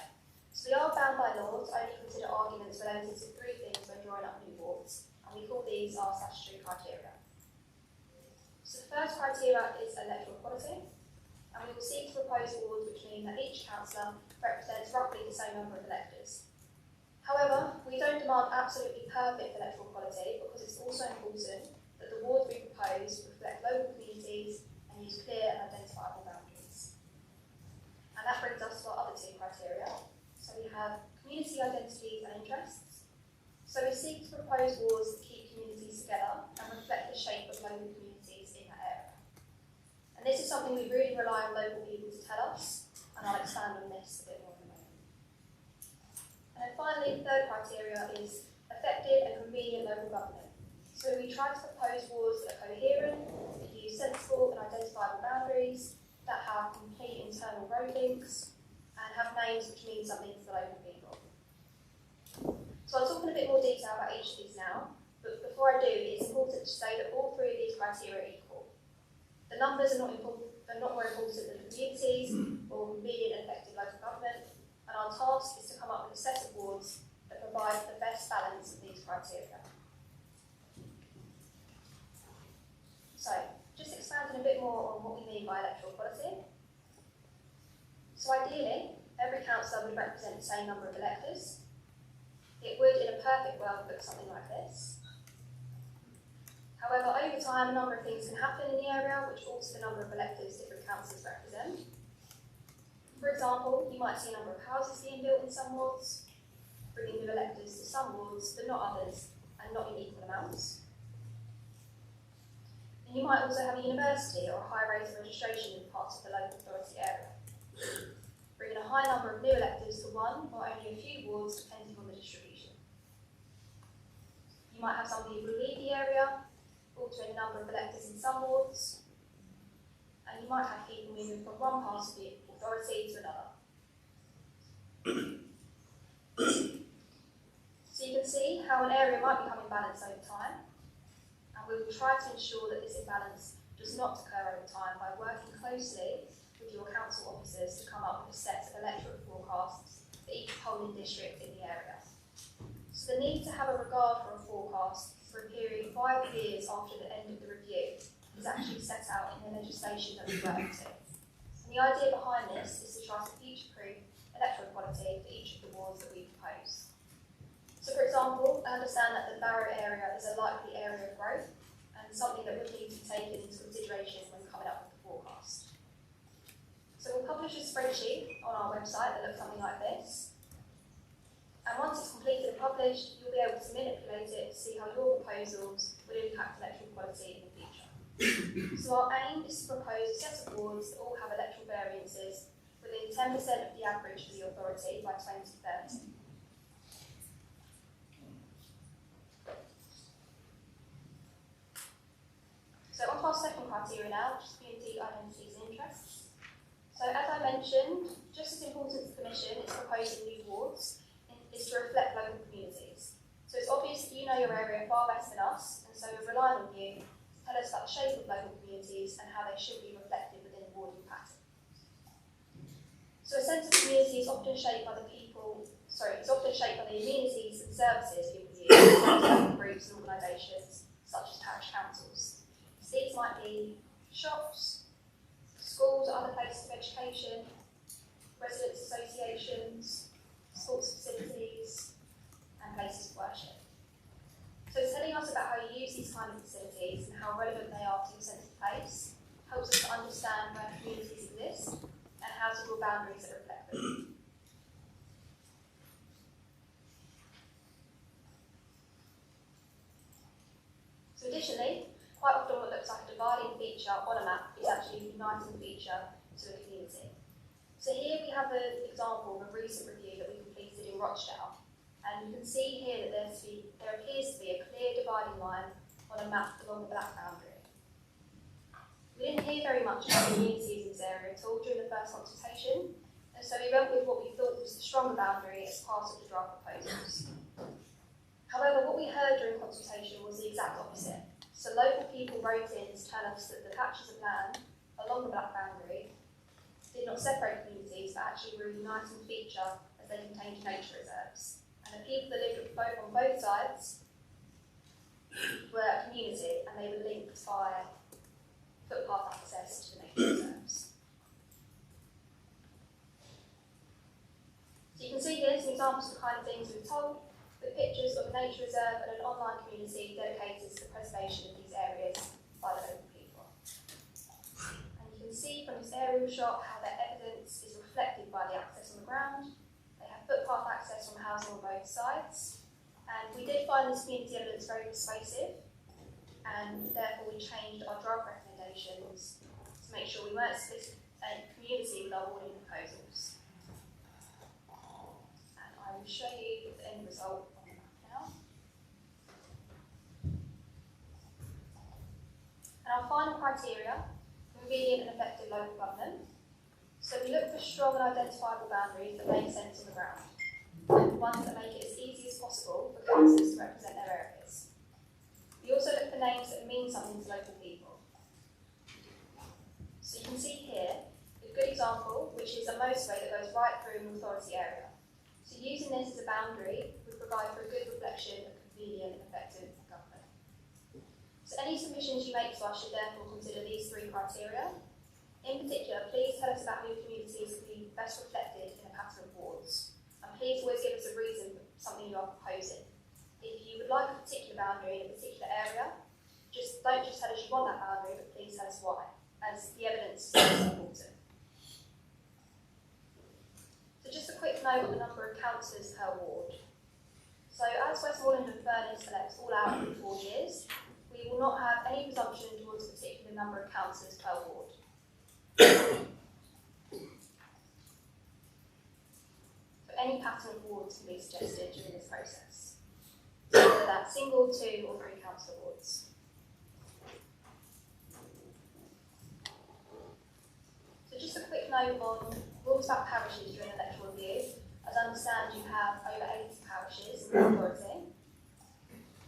So we are bound by law to only consider arguments related to three things when drawing up new wards, and we call these our statutory criteria. So the first criteria is electoral equality, and we will seek to propose wards which mean that each councillor represents roughly the same number of electors. However, we don't demand absolutely perfect electoral equality because it's also important that the wards we propose reflect local communities and use clear and identifiable boundaries. And that brings us to our other two criteria. So we have community identities and interests. So we seek to propose wards that keep communities together and reflect the shape of local communities in that area. And this is something we really rely on local people to tell us, and I'll expand on this a bit more in a moment. And then finally, the third criteria is effective and convenient local government. So we try to propose wards that are coherent, that use sensible and identifiable boundaries, that have complete internal road links, and have names which mean something to the local people. So I'll talk in a bit more detail about each of these now, but before I do, it's important to say that all three of these criteria are equal. The numbers are not more important than the communities or convenient and effective local government, and our task is to come up with a set of wards that provide the best balance of these criteria. So, just expanding a bit more on what we mean by electoral equality. So ideally, every councillor would represent the same number of electors. It would, in a perfect world, look something like this. However, over time, a number of things can happen in the area which alter the number of electors different councillors represent. For example, you might see a number of houses being built in some wards, bringing new electors to some wards, but not others, and not in equal amounts. And you might also have a university or a high rate of registration in parts of the local authority area, bringing a high number of new electors to one or only a few wards depending on the distribution. You might have some people leave the area, altering the number of electors in some wards, and you might have people moving from one part of the authority to another. So you can see how an area might become imbalanced over time, and we will try to ensure that this imbalance does not occur over time by working closely with your council officers to come up with a set of electorate forecasts for each polling district in the area. So the need to have a regard for a forecast for a period of 5 years after the end of the review is actually set out in the legislation that we work to. And the idea behind this is to try to future-proof electoral equality for each of the wards that we propose. So for example, I understand that the Barrow area is a likely area of growth, and and something that would need to be taken into consideration when coming up with the forecast. So we'll publish a spreadsheet on our website that looks something like this. And once it's completed and published, you'll be able to manipulate it to see how your proposals will impact electoral quality in the future. So our aim is to propose a set of wards that all have electoral variances within 10% of the average for the authority by 2030. So on to our second criteria now, which is community identities and interests. So as I mentioned, just as important to the Commission is proposing new wards, is to reflect local communities. So it's obvious that you know your area far better than us, and so we're relying on you to tell us about the shape of local communities and how they should be reflected within the warding pattern. So a sense of community is often shaped by the amenities and services people use, like groups and organisations, such as parish councils. So these might be shops, schools, other places of education, residents' associations, sports facilities, and places of worship. So telling us about how you use these kind of facilities and how relevant they are to your sense of place helps us to understand where communities exist and how to draw boundaries that reflect them. So additionally, quite often what looks like a dividing feature on a map is actually a uniting feature to a community. So here we have an example of a recent review that we completed in Rochdale, and you can see here that there appears to be a clear dividing line on a map along the black boundary. We didn't hear very much about the communities in this area at all during the first consultation, and so we went with what we thought was the stronger boundary as part of the draft proposals. However, what we heard during consultation was the exact opposite. So local people wrote in to tell us that the patches of land along the black boundary did not separate communities, but actually were a uniting feature as they contained nature reserves. And the people that lived on both sides were a community, and they were linked by footpath access to the nature reserves. So you can see here some examples of the kind of things we've told, with pictures of a nature reserve and an online community dedicated to the preservation of these areas by the local people. And you can see from this aerial shot how their evidence is reflected by the access on the ground. They have footpath access from housing on both sides. And we did find this community evidence very persuasive, and therefore we changed our draft recommendations to make sure we weren't split a community with our warding proposals. And I will show you the end result on the map now. And our final criteria: convenient and effective local government. So we look for strong and identifiable boundaries that make sense on the ground, and ones that make it as easy as possible for councillors to represent their areas. We also look for names that mean something to local people. So you can see here a good example, which is a motorway that goes right through an authority area. So using this as a boundary would provide for a good reflection of convenient and effective government. So any submissions you make to us should therefore consider these three criteria. In particular, please tell us about who communities can be best reflected in a pattern of wards. And please always give us a reason for something you are proposing. If you would like a particular boundary in a particular area, don't just tell us you want that boundary, but please tell us why, as the evidence is most important. So just a quick note on the number of councillors per ward. So as Westmorland and Furness selects all out in 4 years, we will not have any presumption towards a particular number of councillors per ward. So any pattern of wards can be suggested during this process. So whether that's single, 2 or 3 councillor wards. So just a quick note on rules about parishes during electoral review. As I understand, you have over 80 parishes in the authority.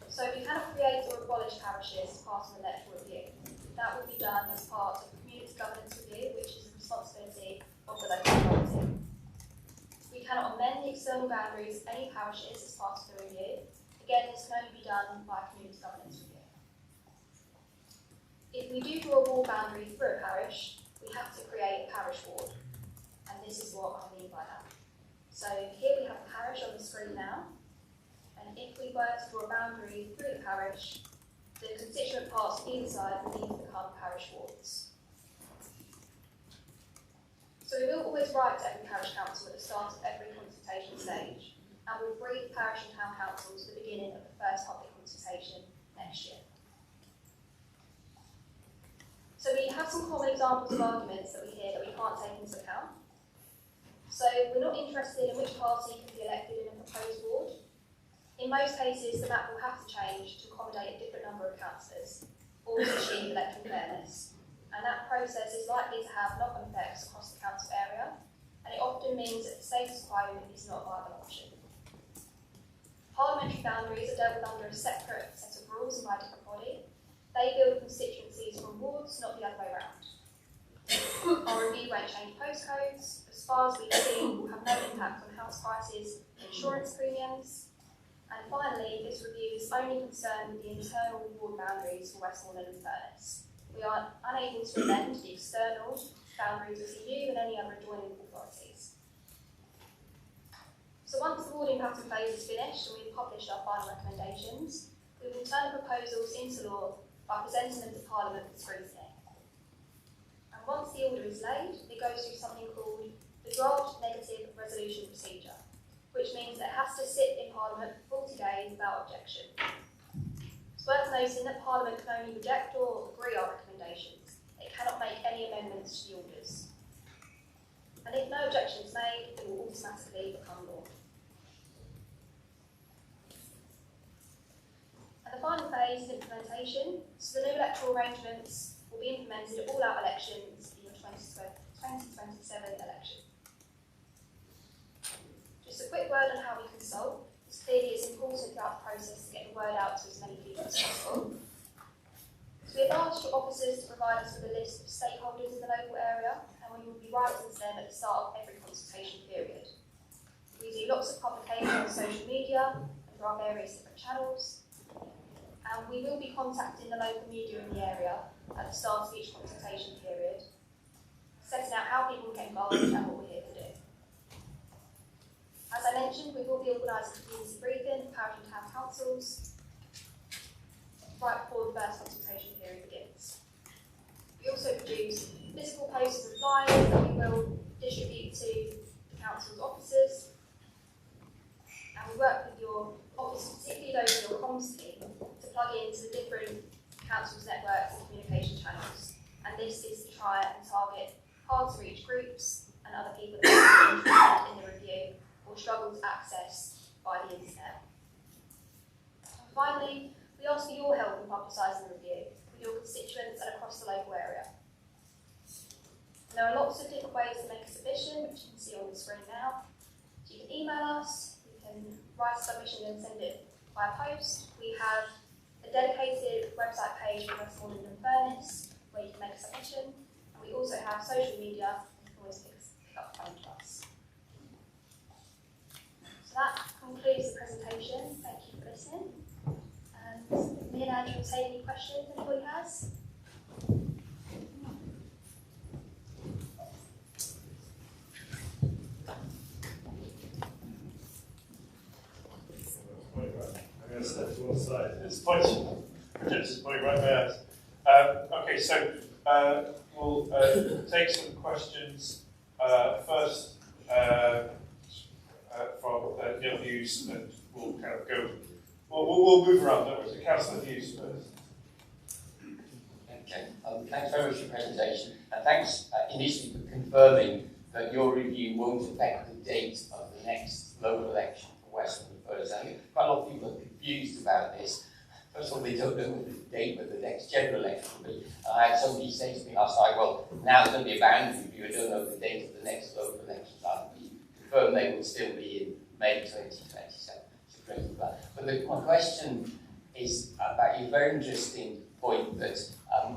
So we cannot create or abolish parishes as part of an electoral review. That will be done as part of community governance review, which is the responsibility of the local authority. We cannot amend the external boundaries of any parishes as part of the review. Again, this can only be done by community governance review. If we do draw a ward boundary through a parish, we have to create a parish ward. And this is what I mean by that. So here we have a parish on the screen now. And if we were to draw a boundary through the parish, the constituent parts on either side will need to become parish wards. So we will always write to every parish council at the start of every consultation stage, and we'll brief parish and town councils at the beginning of the first public consultation next year. So we have some common examples of arguments that we hear that we can't take into account. So we're not interested in which party can be elected in a proposed ward. In most cases, the map will have to change to accommodate a different number of councillors, or to achieve electoral fairness. And that process is likely to have knock-on effects across the council area, and it often means that the status quo is not a viable option. Parliamentary boundaries are dealt with under a separate set of rules and by a different body. They build constituencies from wards, not the other way around. Our review won't change postcodes. As far as we've seen, will have no impact on house prices and insurance premiums. And finally, this review is only concerned with the internal ward boundaries for Westmorland and Furness. We are unable to amend the external boundaries of the EU and any other adjoining authorities. So once the warding pattern phase is finished and we've published our final recommendations, we will turn the proposals into law by presenting them to Parliament for scrutiny. And once the order is laid, it goes through something called the draft negative resolution procedure, which means that it has to sit in Parliament for 40 days without objection. It's worth noting that Parliament can only reject or agree our recommendations. It cannot make any amendments to the orders. And if no objection is made, it will automatically become law. And the final phase is implementation. So the new electoral arrangements will be implemented at all out elections in the 2027 election. Just a quick word on how we consult. Clearly, it's important throughout the process to get the word out to as many people as possible. So we've asked your officers to provide us with a list of stakeholders in the local area, and we will be writing to them at the start of every consultation period. We do lots of publication on social media and through our various different channels, and we will be contacting the local media in the area at the start of each consultation period, setting out how people can get involved and what we're here to do. As I mentioned, we will be organising a community briefing for parish and town councils right before the first consultation period begins. We also produce physical posters and flyers that we will distribute to the council's officers. And we work with your officers, particularly those in your comms team, to plug into the different council's networks and communication channels. And this is to try and target hard-to-reach groups and other people that are interested in the review or struggle to access by the internet. And finally, we ask for your help in publicising the review with your constituents and across the local area. And there are lots of different ways to make a submission, which you can see on the screen now. So you can email us, you can write a submission and send it by post. We have a dedicated website page for Westmorland and Furness where you can make a submission. And we also have social media, and you can always pick up the phone to us. So that concludes the presentation. Thank you for listening. And me and Andrew will take any questions anybody has. I'm going to step to one side. It's pointing. It's pointing right there. Okay, so we'll take some questions first from Neil Hughes, and we'll kind of go. We'll move around. Don't we? So Councillor Hughes first. Okay. Thanks very much for your presentation, and thanks initially for confirming that your review won't affect the date of the next local election for Westmorland and Furness. I think quite a lot of people are confused about this. First of all, they don't know what the date of the next general election will be. I had somebody say to me last night, well, now there's going to be a boundary review, I don't know the date of the next local election. I can confirm they will still be in May 2027. So but my question is about your very interesting point that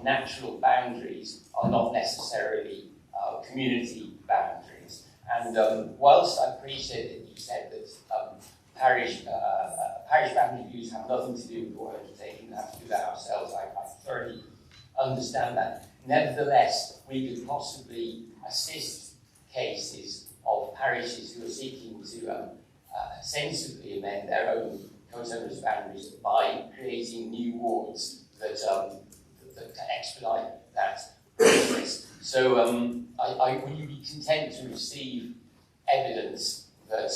natural boundaries are not necessarily community boundaries. And whilst I appreciate that you said that parish boundary reviews have nothing to do with what we're undertaking, we have to do that ourselves, I thoroughly understand that. Nevertheless, we could possibly assist cases of parishes who are seeking to sensibly amend their own coterminous boundaries by creating new wards to expedite that process. So will you be content to receive evidence that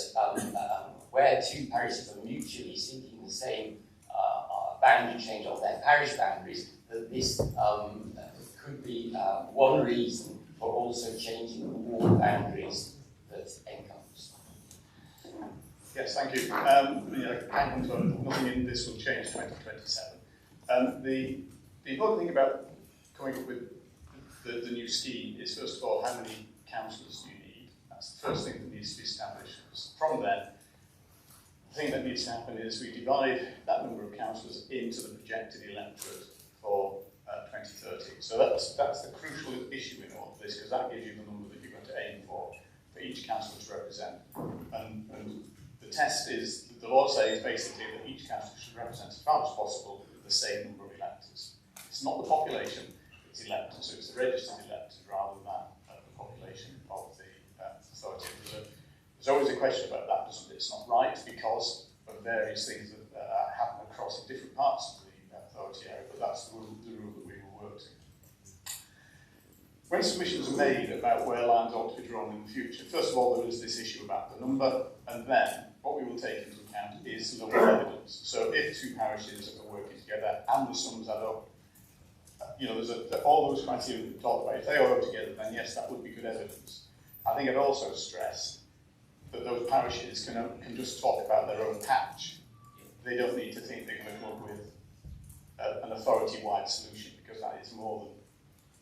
where two parishes are mutually seeking the same boundary change of their parish boundaries, that this could be one reason for also changing the ward boundaries that encompass? Yes, thank you. Nothing in this will change 2027. The important thing about coming up with the new scheme is, first of all, how many councillors do you need? That's the first thing that needs to be established. From then, the thing that needs to happen is we divide that number of councillors into the projected electorate for 2030. So that's the crucial issue in all of this, because that gives you the number that you're going to aim for each councillor to represent. And the test is, the law says basically that each councillor should represent as far as possible the same number of electors. It's not the population, it's electors, so it's the registered electors rather than the population of the authority. There's always a question about that, isn't it? It's not right because of various things that happen across in different parts of the authority area, but that's the rule that we will work to. When submissions are made about where lines ought to be drawn in the future, first of all, there is this issue about the number, and then what we will take into account is local evidence. So if two parishes are working together and the sums add up, there's all those criteria that we talked about. If they are all together, then yes, that would be good evidence. I think I'd also stress that those parishes can just talk about their own patch. They don't need to think they're going to come up with an authority-wide solution, because that is more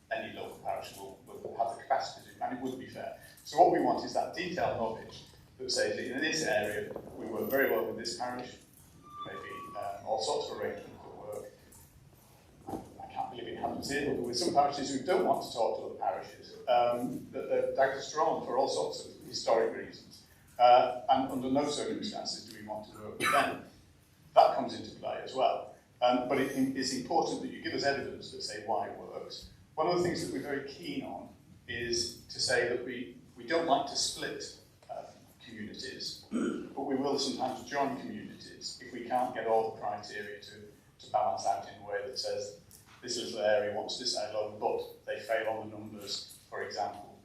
than any local parish will have the capacity to do, and it would be fair. So what we want is that detailed knowledge that says that in this area we work very well with this parish. There may be all sorts of arrangements that work. I can't believe it happens here, but with some parishes who don't want to talk to other parishes, that they're daggers drawn for all sorts of historic reasons. And under no circumstances do we want to work with them. That comes into play as well. But it's important that you give us evidence that say why it works. One of the things that we're very keen on is to say that we don't like to split communities, but we will sometimes join communities if we can't get all the criteria to balance out in a way that says this little area wants this island, but they fail on the numbers, for example.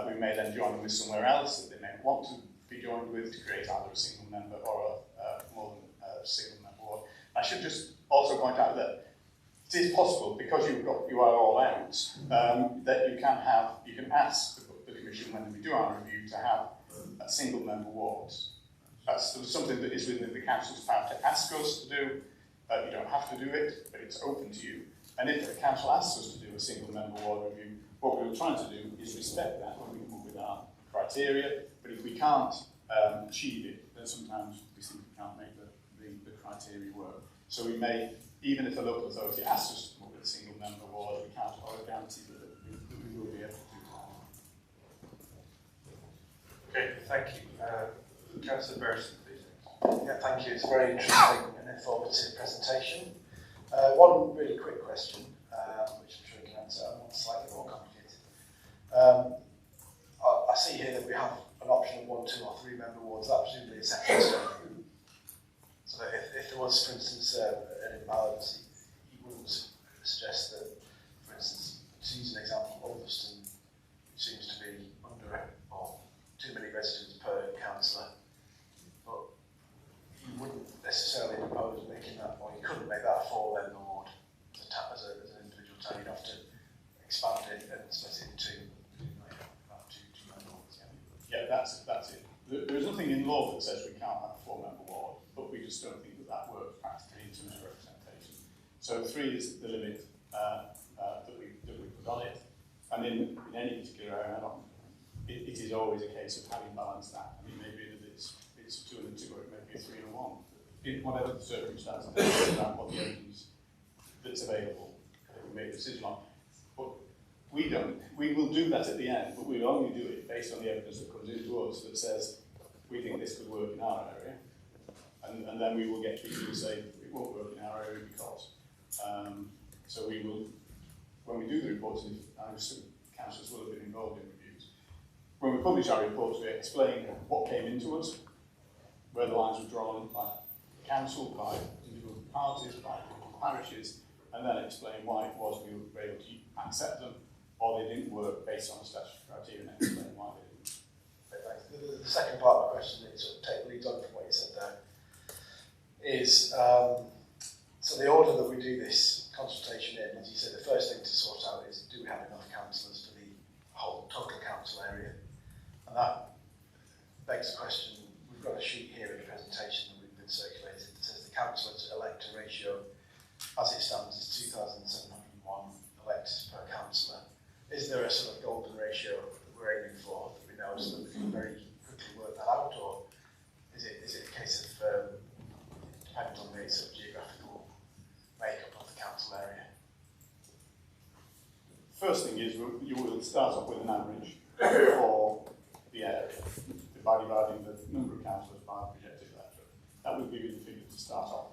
We may then join them with somewhere else that they may want to be joined with to create either a single member or more than a single member ward. I should just also point out that it is possible, because you are all out, that you can ask the Commission when we do our review to have a single member wards. That's something that is within the Council's power to ask us to do. You don't have to do it, but it's open to you. And if the Council asks us to do a single member ward review, what we're trying to do is respect that when we come up with our criteria. But if we can't achieve it, then sometimes we simply can't make the criteria work. So we may, even if a local authority asks us to come up with a single member ward, we can't always guarantee that we will be able to do that. Okay, thank you. Councillor Burson, please. Yeah, thank you. It's a very interesting and informative presentation. One really quick question, which I'm sure you can answer, and one slightly more complicated. I see here that we have an option of 1, 2 or 3 member wards. That presumably is separate. So that if there was, for instance, an imbalance, you wouldn't suggest that, for instance, to use an example, Ulverston seems to be under or too many residents per councillor, but you wouldn't necessarily propose making that, or you couldn't make that a 4-member ward as an individual town. You'd have to expand it and split it into about two member wards. Yeah, that's it. There is nothing in law that says we can't have a 4-member ward, but we just don't think that works practically in terms of representation. So 3 is the limit that we put on it, and in any particular area, it is always a case of having balanced that. I mean, maybe that it's 2 and 2, or it may be a 3 and 1. In whatever the circumstances, about what the evidence that's available, we make a decision on. But we will do that at the end, but we'll only do it based on the evidence that comes into us that says we think this could work in our area, and then we will get people who say it won't work in our area because. So we will, when we do the reports, and I assume councillors will have been involved in reviews. When we publish our reports, we explain what came into us, where the lines were drawn by the council, by individual parties, by local parishes, and then explain why it was we were able to accept them, or they didn't work based on the statutory criteria, and explain why they didn't. Okay, thanks. The second part of the question that sort of leads on from what you said there is, so the order that we do this consultation in, as you said, the first thing to sort out is, do we have enough councillors for the whole total council area? And that begs the question, we've got a sheet here in the presentation that we've been circulated that says the councillor to elector ratio, as it stands, is 2,701 electors per councillor. Is there a sort of golden ratio that we're aiming for that we know so that we can very quickly work that out, or is it a case of depends on the sort of geographical makeup of the council area? First thing is you will start off with an average for the area by dividing the number of councillors by the projected electorate. That will give you the figure to start off.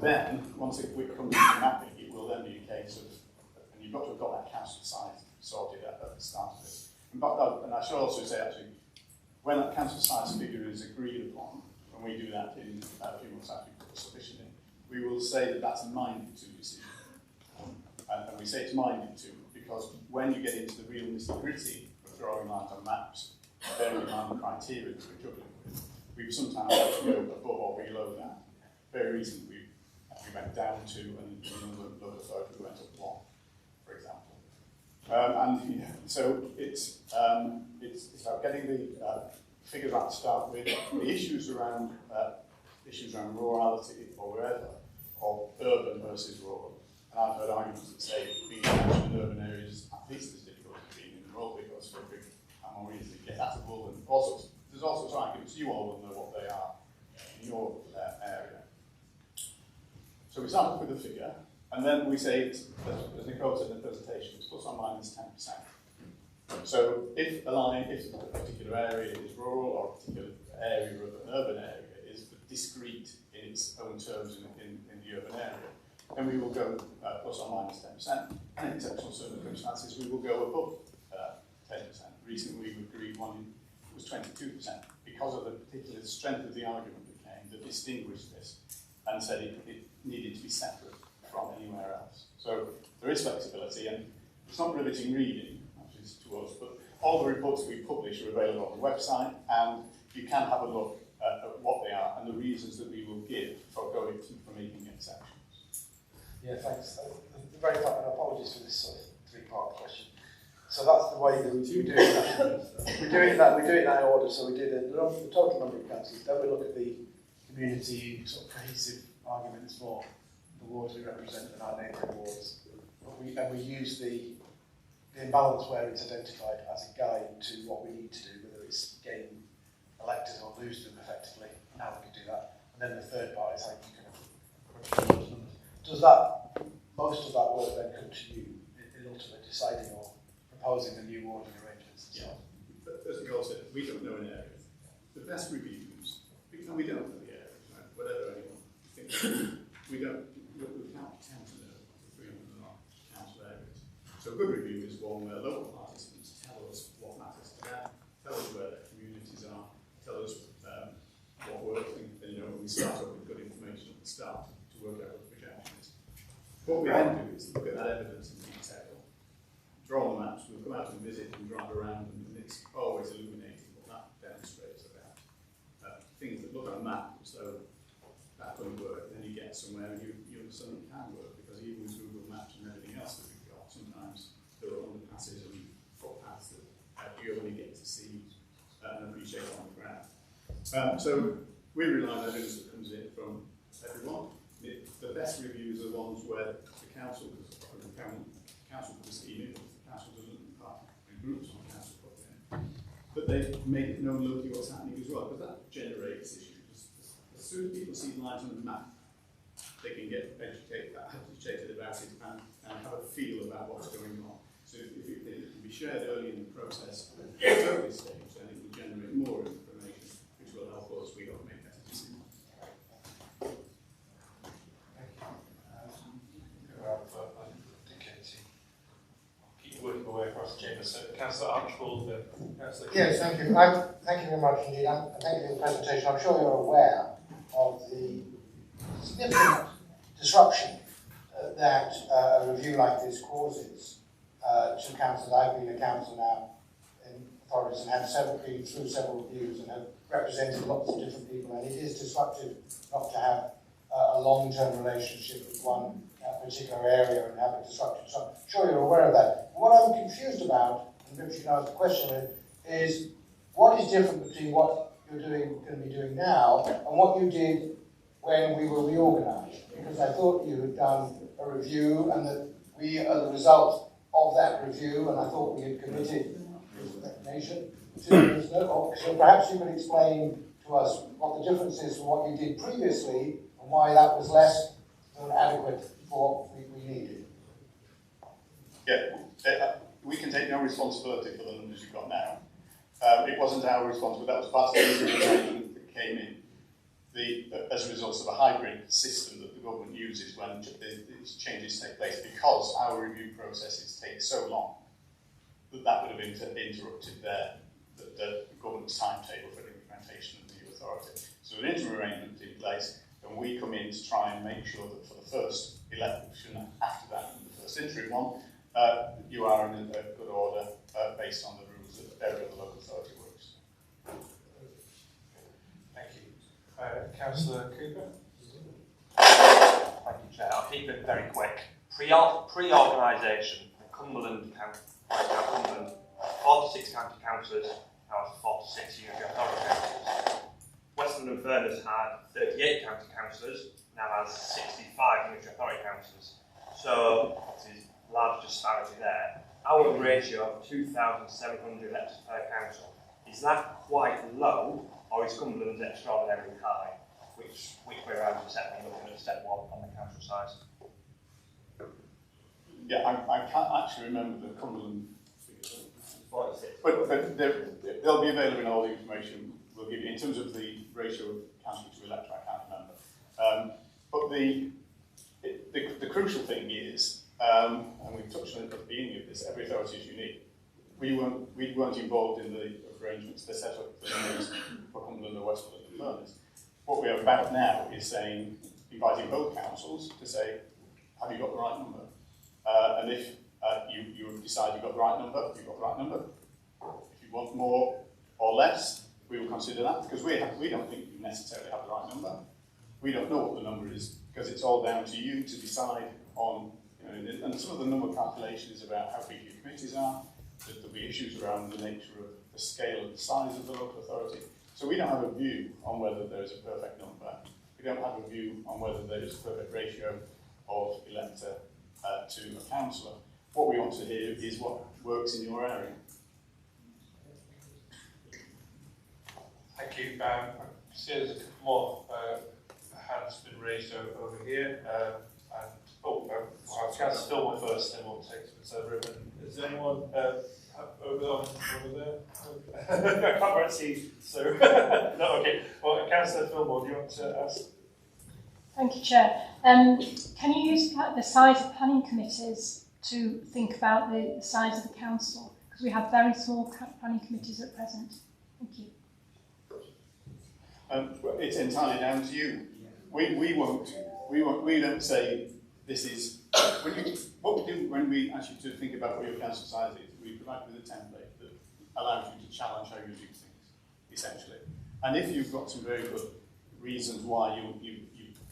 Then, once it comes to mapping, it will then be a case of, and you've got to have got that council size sorted at the start of this. And I should also say, actually, when that council size figure is agreed upon, when we do that in a few months after we put the submission in, we will say that that's a minded to decision. And we say it's minded to because when you get into the real nitty-gritty of drawing lines on maps, bearing in mind the criteria that we're juggling with, we've sometimes had to go above or below that. Very recently, we went down to, and another authority we went up one, for example. So it's about getting the figures out to start with, the issues around rurality or wherever, or urban versus rural. And I've heard arguments that say being in urban areas at least as difficult as being in rural because I'm more easily get at a rural, and there's all sorts of arguments. You all will know what they are in your area. So we start off with a figure, and then we say, as Nicole said in the presentation, it's plus or minus 10%. So if a particular area is rural or a particular area of an urban area is discrete in its own terms in the urban area, then we will go plus or minus 10%. And in exceptional circumstances, we will go above 10%. Recently, we agreed one was 22% because of the particular strength of the argument that came that distinguished this and said it needed to be separate from anywhere else. So there is flexibility, and it's not riveting reading, actually it's to us, but all the reports we publish are available on the website, and you can have a look at what they are and the reasons that we will give for making exceptions. Yeah, thanks. Very kind, and apologies for this sort of three-part question. So that's the way that we do it. We do it in that order. So we do the total number of councillors. Then we look at the community sort of cohesive arguments for the wards we represent in our neighbouring wards. And we use the imbalance where it's identified as a guide to what we need to do, whether it's gain electors or lose them effectively, and how we can do that. And then the third part is how you can those numbers. Does most of that work then come to you in ultimately deciding or proposing the new warding arrangements and so on? But as Nicole said, we don't know an area. The best reviews, and we don't know the area, right? Whatever anyone thinks, we can't pretend to know the 300 council areas. So a good review is one where local participants tell us what matters to them, tell us where their communities are, tell us what works, and we start off with good information at the start to work out what the projection is. What we then do is look at that evidence in detail, draw the maps, we'll come out and visit and drive around them, and it's always illuminating what that demonstrates about things that look on a map as though that couldn't work, then you get somewhere and you understand it can work, because even with Google Maps and everything else that we've got, sometimes there are underpasses and footpaths that you only get to see and appreciate on the ground. So we rely on evidence that comes in from everyone. The best reviews are ones where the council put the scheme in, the council doesn't partner in groups on council put in. But they make it known locally what's happening as well, because that generates issues. As soon as people see lines on the map, they can get educated about it and have a feel about what's going on. So if it can be shared early in the process at the early stage, then it will generate more information, which will help us make better decisions. Keep working my way across the chamber. So, Councillor Archibald, Yes, thank you. Thank you very much indeed. Thank you for the presentation. I'm sure you're aware of the significant disruption that a review like this causes to councils. I've been a council now in authorities and have been through several reviews and have represented lots of different people, and it is disruptive not to have a long-term relationship with one particular area and have it disrupted. So I'm sure you're aware of that. What I'm confused about, and perhaps you can ask the question, is what is different between what you're going to be doing now and what you did when we were reorganised? Because I thought you had done a review and that we are the result of that review, and I thought we had committed the nation to this. So perhaps you could explain to us what the difference is from what you did previously and why that was less than adequate for what we needed. Yeah, we can take no responsibility for the numbers you've got now. It wasn't our responsibility, that was part of the agreement that came in as a result of a hybrid system that the government uses when these changes take place, because our review processes take so long that would have interrupted the government's timetable for the implementation of the new authority. So an interim arrangement in place, and we come in to try and make sure that for the first election after that, and the first interim one, you are in a good order based on the rules that every other local authority works. Thank you. Councillor Cooper? Thank you, Chair. I'll keep it very quick. Pre-organisation, Cumberland, 46 county councillors, now has 46 unitary authority councillors. Westmorland and Furness had 38 county councillors, now has 65 unitary authority councillors. So it is a large disparity there. Our ratio of 2,700 electors per council, is that quite low, or is Cumberland's extraordinarily high? Which way around is set when looking at step one on the council size? Yeah, I can't actually remember the Cumberland figures. 46. But they'll be available in all the information we'll give you. In terms of the ratio of council to elector, I can't remember. But the crucial thing is, and we touched on it at the beginning of this, every authority is unique. We weren't involved in the arrangements they set up for Cumberland or Westmorland and Furness. What we're about now is inviting both councils to say, have you got the right number? And if you decide you've got the right number, you've got the right number. If you want more or less, we will consider that, because we don't think you necessarily have the right number. We don't know what the number is, because it's all down to you to decide on, and some of the number calculation is about how big your committees are. There'll be issues around the nature of the scale and the size of the local authority. So we don't have a view on whether there is a perfect number. We don't have a view on whether there is a perfect ratio of elector to a councillor. What we want to hear is what works in your area. Thank you. I see there's a couple more hands been raised over here. Councillor Fillmore first, then we'll take some over. Is there anyone over there? I can't quite see, so no, okay. Well, Councillor Fillmore, do you want to ask? Thank you, Chair. Can you use the size of planning committees to think about the size of the council? Because we have very small planning committees at present. Thank you. It's entirely down to you. We don't say this is. What we do when we ask you to think about what your council size is, we provide you with a template that allows you to challenge how you do things, essentially. And if you've got some very good reasons why you're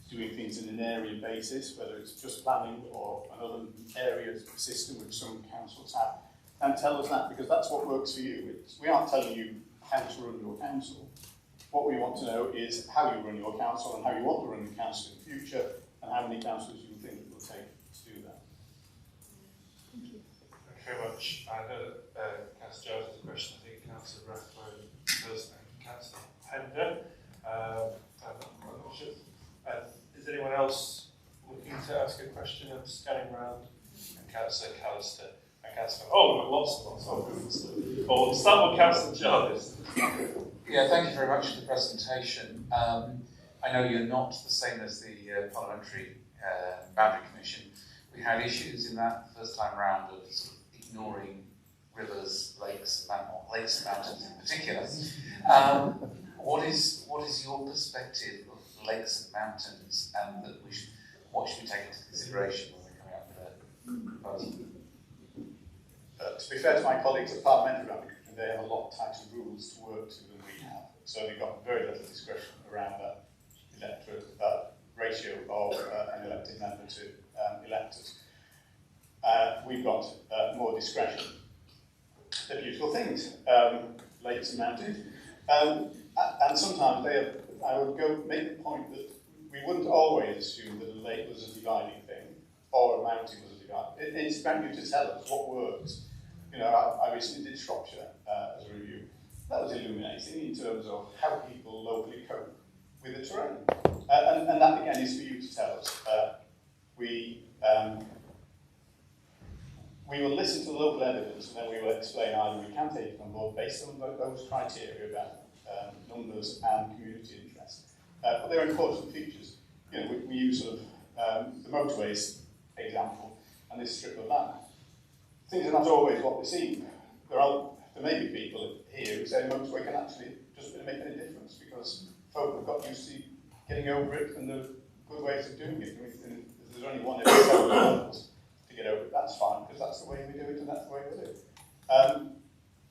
doing things in an area basis, whether it's just planning or another area system which some councils have, and tell us that, because that's what works for you. We aren't telling you how to run your council. What we want to know is how you run your council and how you want to run your council in the future, and how many councillors you think it will take to do that. Thank you. Thank you very much. I know that Councillor Jones has a question. I think Councillor Rathbone first and Councillor Pender. I'm not sure. Is anyone else looking to ask a question? I'm scanning around. And Councillor Callister and Councillor. Oh, we've got lots. Oh, goodness. Well, we'll start with Councillor Jarvis. Yeah, thank you very much for the presentation. I know you're not the same as the Parliamentary Boundary Commission. We had issues in that first time round of sort of ignoring rivers, lakes, and mountains in particular. What is your perspective of lakes and mountains, and that what should we take into consideration when we're coming up with a proposal? To be fair to my colleagues at Parliamentary Agriculture, they have a lot tighter rules to work to than we have. So they've got very little discretion around that ratio of an elected member to electors. We've got more discretion. They're beautiful things, lakes and mountains. And sometimes I would make the point that we wouldn't always assume that a lake was a dividing thing or a mountain was a dividing thing. It's about you to tell us what works. You know, I recently did Shropshire as a review. That was illuminating in terms of how people locally cope with the terrain. And that again is for you to tell us. We will listen to the local evidence and then we will explain either we can take it on board based on those criteria about numbers and community interest. But they're important features. You know, we use sort of the motorways example and this strip of land. Things are not always what they seem. There may be people here who say a motorway can actually just make any difference because folk have got used to getting over it and there are good ways of doing it. I mean, if there's only one every 7 miles to get over it, that's fine because that's the way we do it and that's the way we do it.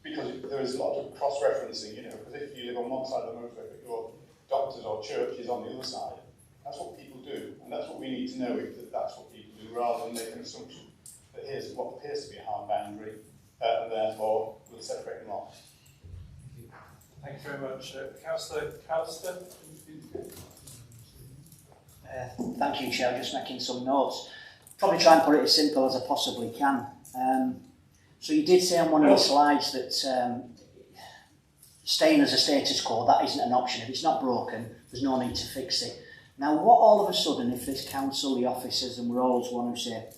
Because there is a lot of cross-referencing, you know, because if you live on one side of the motorway but your doctors or church is on the other side, that's what people do. And that's what we need to know if that's what people do rather than make an assumption that here's what appears to be a hard boundary and therefore we'll separate them off. Thank you very much. Councillor Callister. Thank you, Chair. Just making some notes. Probably try and put it as simple as I possibly can. So you did say on one of the slides that staying as a status quo, that isn't an option. If it's not broken, there's no need to fix it. Now, what all of a sudden, if this council, the officers, and we're always one who say,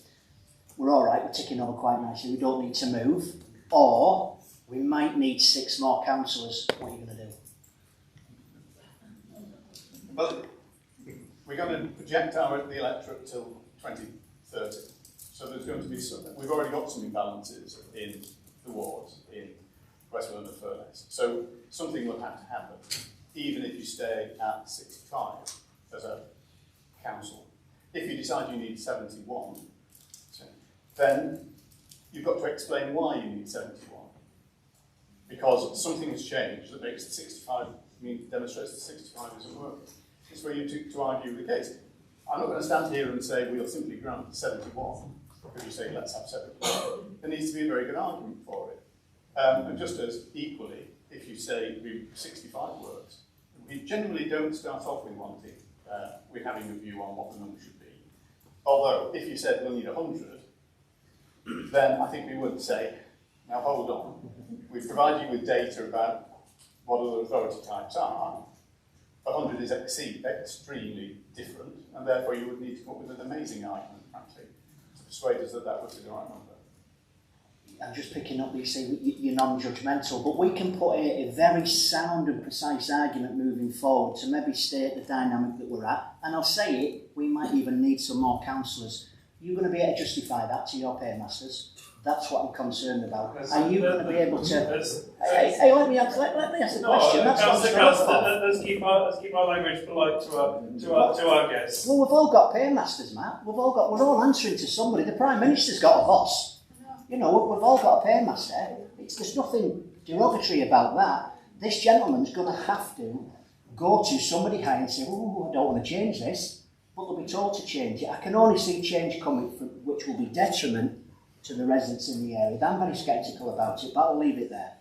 we're all right, we're ticking over quite nicely, we don't need to move, or we might need 6 more councillors, what are you going to do? Well, we're going to project the electorate till 2030. So there's going to be some, we've already got some imbalances in the wards in Westmorland and Furness. So something will have to happen, even if you stay at 65 as a council. If you decide you need 71, then you've got to explain why you need 71. Because something has changed that makes the 65, demonstrates that 65 isn't working. It's for you to argue the case. I'm not going to stand here and say we'll simply grant 71 because you say let's have 71. There needs to be a very good argument for it. And just as equally, if you say 65 works, we generally don't start off with wanting, with having a view on what the number should be. Although, if you said we'll need 100, then I think we would say, now hold on, we provide you with data about what other authority types are. 100 is extremely different, and therefore you would need to come up with an amazing argument, frankly, to persuade us that that would be the right number. I'm just picking up, you say you're non-judgmental, but we can put a very sound and precise argument moving forward to maybe state the dynamic that we're at, and I'll say it, we might even need some more councillors. You're going to be able to justify that to your paymasters. That's what I'm concerned about. Are you going to be able to... Hey, let me ask the question. That's let's keep our language polite to our guests. Well, we've all got paymasters, Matt. We're all answering to somebody. The Prime Minister's got a boss. You know, we've all got a paymaster. There's nothing derogatory about that. This gentleman's going to have to go to somebody high and say, oh, I don't want to change this, but they'll be told to change it. I can only see change coming from which will be detriment to the residents in the area. I'm very sceptical about it, but I'll leave it there.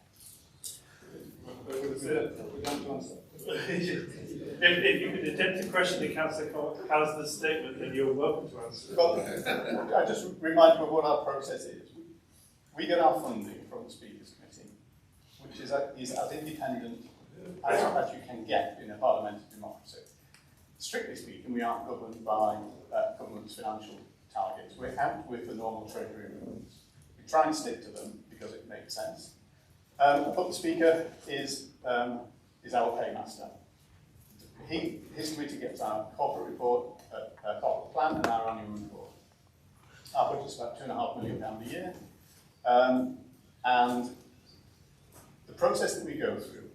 If you could attempt to question the councillor's statement, then you're welcome to answer. Well, I just remind you of what our process is. We get our funding from the Speakers Committee, which is as independent as you can get in a parliamentary democracy. Strictly speaking, we aren't governed by government's financial targets. We're out with the normal treasury movements. We try and stick to them because it makes sense. But the Speaker is our paymaster. His committee gets our corporate report, corporate plan, and our annual report. Our budget's about £2.5 million a year. And the process that we go through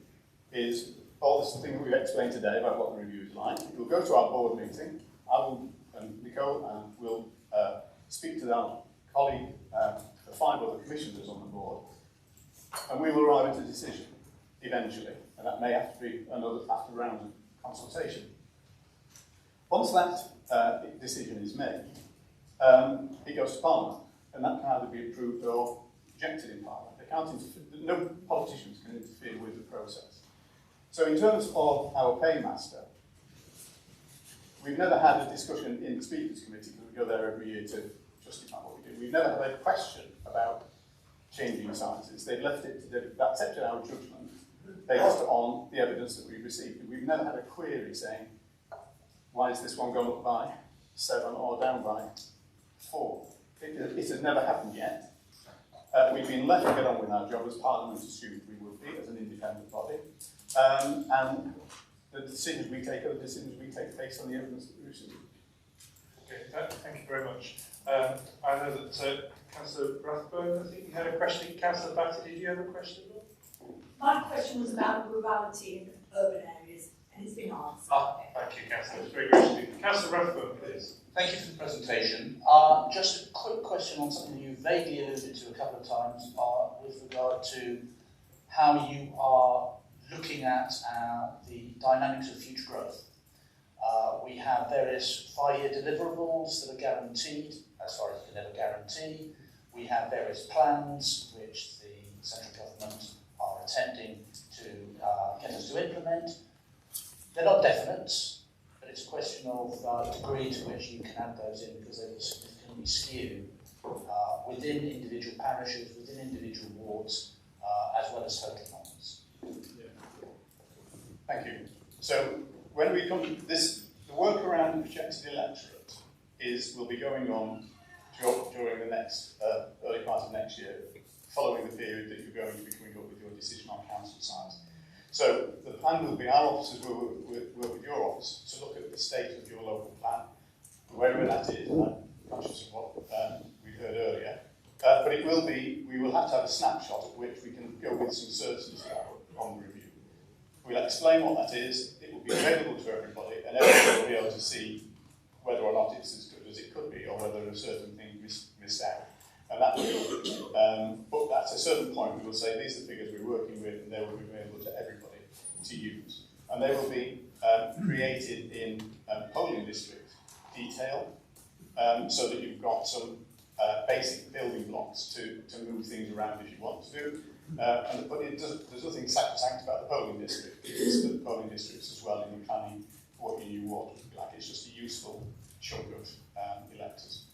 is all this thing that we've explained today about what the review is like. We'll go to our board meeting. I will and Nicole will speak to our colleague, the 5 other commissioners on the board, and we will arrive at a decision eventually, and that may have to be another after round of consultation. Once that decision is made, it goes to Parliament, and that can either be approved or rejected in Parliament. No politicians can interfere with the process. So in terms of our paymaster, we've never had a discussion in the Speakers Committee, because we go there every year to justify what we do. We've never had a question about changing sizes. They've left it, they've accepted our judgment based on the evidence that we've received. We've never had a query saying, why is this one gone up by 7 or down by 4? It has never happened yet. We've been left to get on with our job as Parliament assumed we would be, as an independent body. And the decisions we take are the decisions we take based on the evidence that we receive. Okay, thank you very much. I know that Councillor Rathbone, I think you had a question. Councillor Batty, did you have a question? My question was about rurality in urban areas, and it's been answered. Thank you, Councillor. It's very gracious of you. Councillor Rathbone, please. Thank you for the presentation. Just a quick question on something you vaguely alluded to a couple of times with regard to how you are looking at the dynamics of future growth. We have various 5-year deliverables that are guaranteed, as far as you can ever guarantee. We have various plans which the central government are attempting to get us to implement. They're not definite, but it's a question of the degree to which you can add those in, because they will significantly skew within individual parishes, within individual wards, as well as total numbers. Thank you. So when we come to this, the work around the projected electorate will be going on during the next early part of next year, following the period that you're going to be coming up with your decision on council size. So the plan will be our officers will work with your office to look at the state of your local plan, wherever that is, and I'm conscious of what we heard earlier. But it will be, we will have to have a snapshot at which we can go with some certainty on the review. We'll explain what that is, it will be available to everybody, and everybody will be able to see whether or not it's as good as it could be, or whether a certain thing missed out. And that will, but at a certain point we will say these are the figures we're working with, and they will be available to everybody to use. And they will be created in polling district detail, so that you've got some basic building blocks to move things around if you want to do. But there's nothing sacrosanct about the polling district. It's the polling districts as well in your planning for what your new ward would be like. It's just a useful chunk of electors.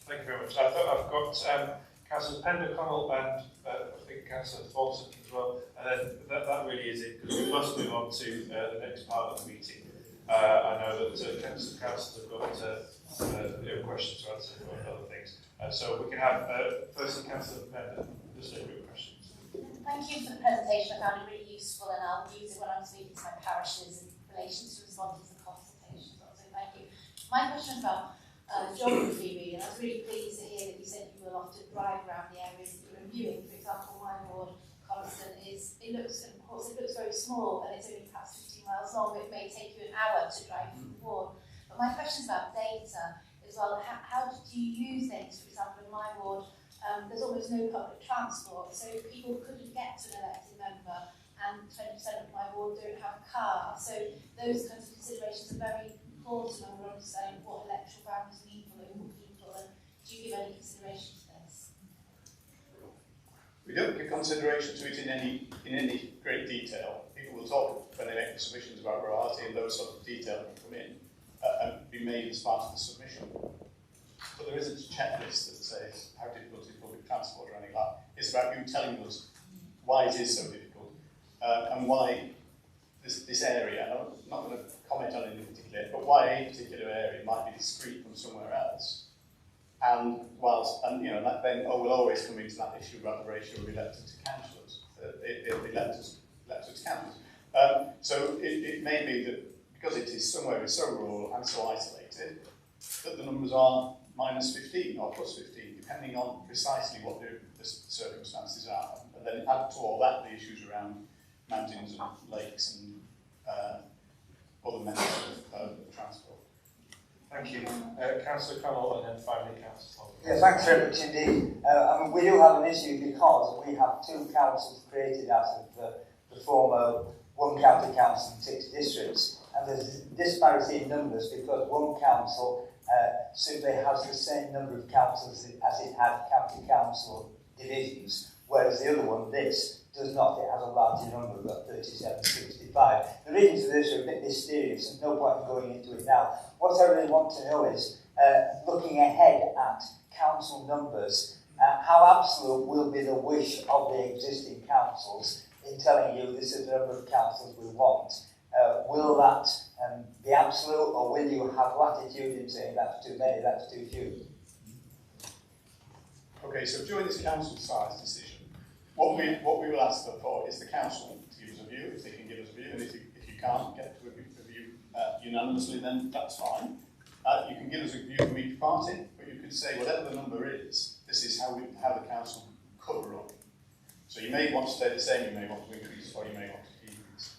Thank you very much. I've got Councillor Pender-Connell and I think Councillor Thornton as well. And then that really is it, because we must move on to the next part of the meeting. I know that Councillor have got questions to answer and other things. So we can have firstly Councillor Pender, just a quick question. Thank you for the presentation. I found it really useful, and I'll use it when I'm speaking to my parishes in relation to responding to the consultations. So thank you. My question is about geography, really, and I was really pleased to hear that you said you will often drive around the areas that you're reviewing. For example, my ward, Coniston, it looks very small, and it's only perhaps 15 miles long. It may take you an hour to drive through the ward. But my question is about data as well. How do you use things? For example, in my ward, there's almost no public transport, so people couldn't get to an elected member, and 20% of my ward don't have a car. So those kinds of considerations are very important when we're understanding what electoral boundaries mean for local people. And do you give any consideration to this? We don't give consideration to it in any great detail. People will talk when they make submissions about rurality, and those sort of detail can come in and be made as part of the submission. But there isn't a checklist that says how difficult is public transport or anything like that. It's about you telling us why it is so difficult and why this area, and I'm not going to comment on it in particular, but why a particular area might be discrete from somewhere else. And that then will always come into that issue about the ratio of elected to councillors, electors to councillors. So it may be that because it is somewhere it's so rural and so isolated, that the numbers are -15 or +15, depending on precisely what the circumstances are. And then add to all that the issues around mountains and lakes and other methods of transport. Thank you. Councillor Connell and then finally Councillor Hall. Yeah, thanks very much indeed. We do have an issue because we have two councils created out of the former one county council and 6 districts. And there's disparity in numbers because one council simply has the same number of councils as it had county council divisions, whereas the other one, this, does not. It has a larger number, about 3765. The reasons for this are a bit mysterious, and no point in going into it now. What I really want to know is, looking ahead at council numbers, how absolute will be the wish of the existing councils in telling you this is the number of councils we want? Will that be absolute, or will you have latitude in saying that's too many, that's too few? Okay, so during this council size decision, what we will ask for is the council to give us a view, if they can give us a view, and if you can't get to a view unanimously, then that's fine. You can give us a view from each party, but you can say whatever the number is, this is how the council could run. So you may want to stay the same, you may want to increase, or you may want to decrease.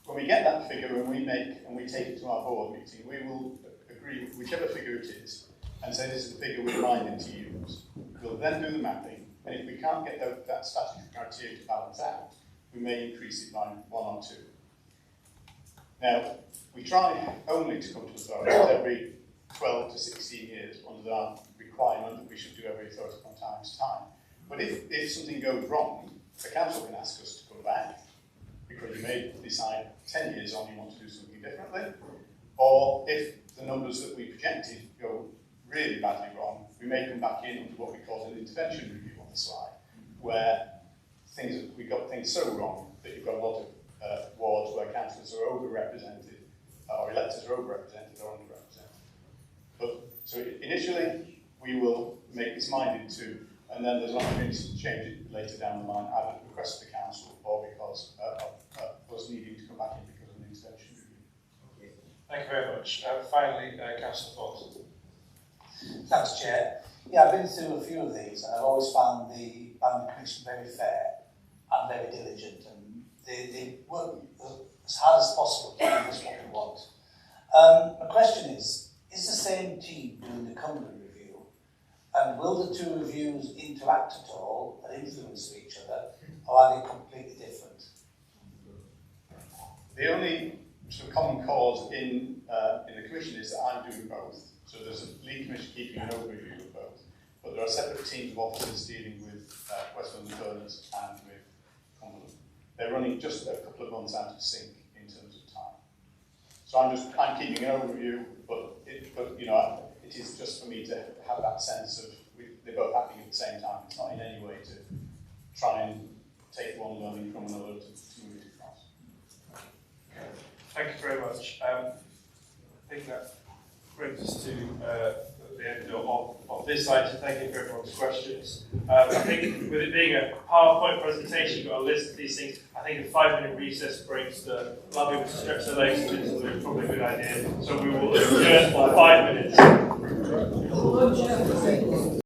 When we get that figure and we take it to our board meeting, we will agree with whichever figure it is and say this is the figure we're minded to use. We'll then do the mapping, and if we can't get that statutory criteria to balance out, we may increase it by 1 or 2. Now, we try only to come to authorities every 12 to 16 years under our requirement that we should do every authority from time to time. But if something goes wrong, the council can ask us to come back, because you may decide 10 years on you want to do something differently, or if the numbers that we projected go really badly wrong, we may come back in under what we call an intervention review on the slide, where we got things so wrong that you've got a lot of wards where councillors are overrepresented, or electors are overrepresented or underrepresented. But so initially we will make this minded to, and then there's an opportunity to change it later down the line, either at the request of the council or because of us needing to come back in because of an intervention review. Okay. Thank you very much. Finally, Councillor Thornton. Thanks, Chair. Yeah, I've been through a few of these, and I've always found the Planning Commission very fair and very diligent, and they work as hard as possible to give us what we want. My question is the same team doing the Cumberland review, and will the two reviews interact at all and influence each other, or are they completely different? The only sort of common cause in the Commission is that I'm doing both. So there's a lead commission keeping an overview of both, but there are separate teams of officers dealing with Westmorland, Furness and with Cumberland. They're running just a couple of months out of sync in terms of time. So I'm keeping an overview, but you know, it is just for me to have that sense of they're both happening at the same time. It's not in any way to try and take one learning from another to move it across. Okay. Thank you very much. I think that brings us to the end of this item. Thank you for everyone's questions. I think with it being a PowerPoint presentation, you've got a list of these things. I think a 5-minute recess breaks to allow people to stretch their legs a bit, so it's probably a good idea. So we will adjourn for 5 minutes.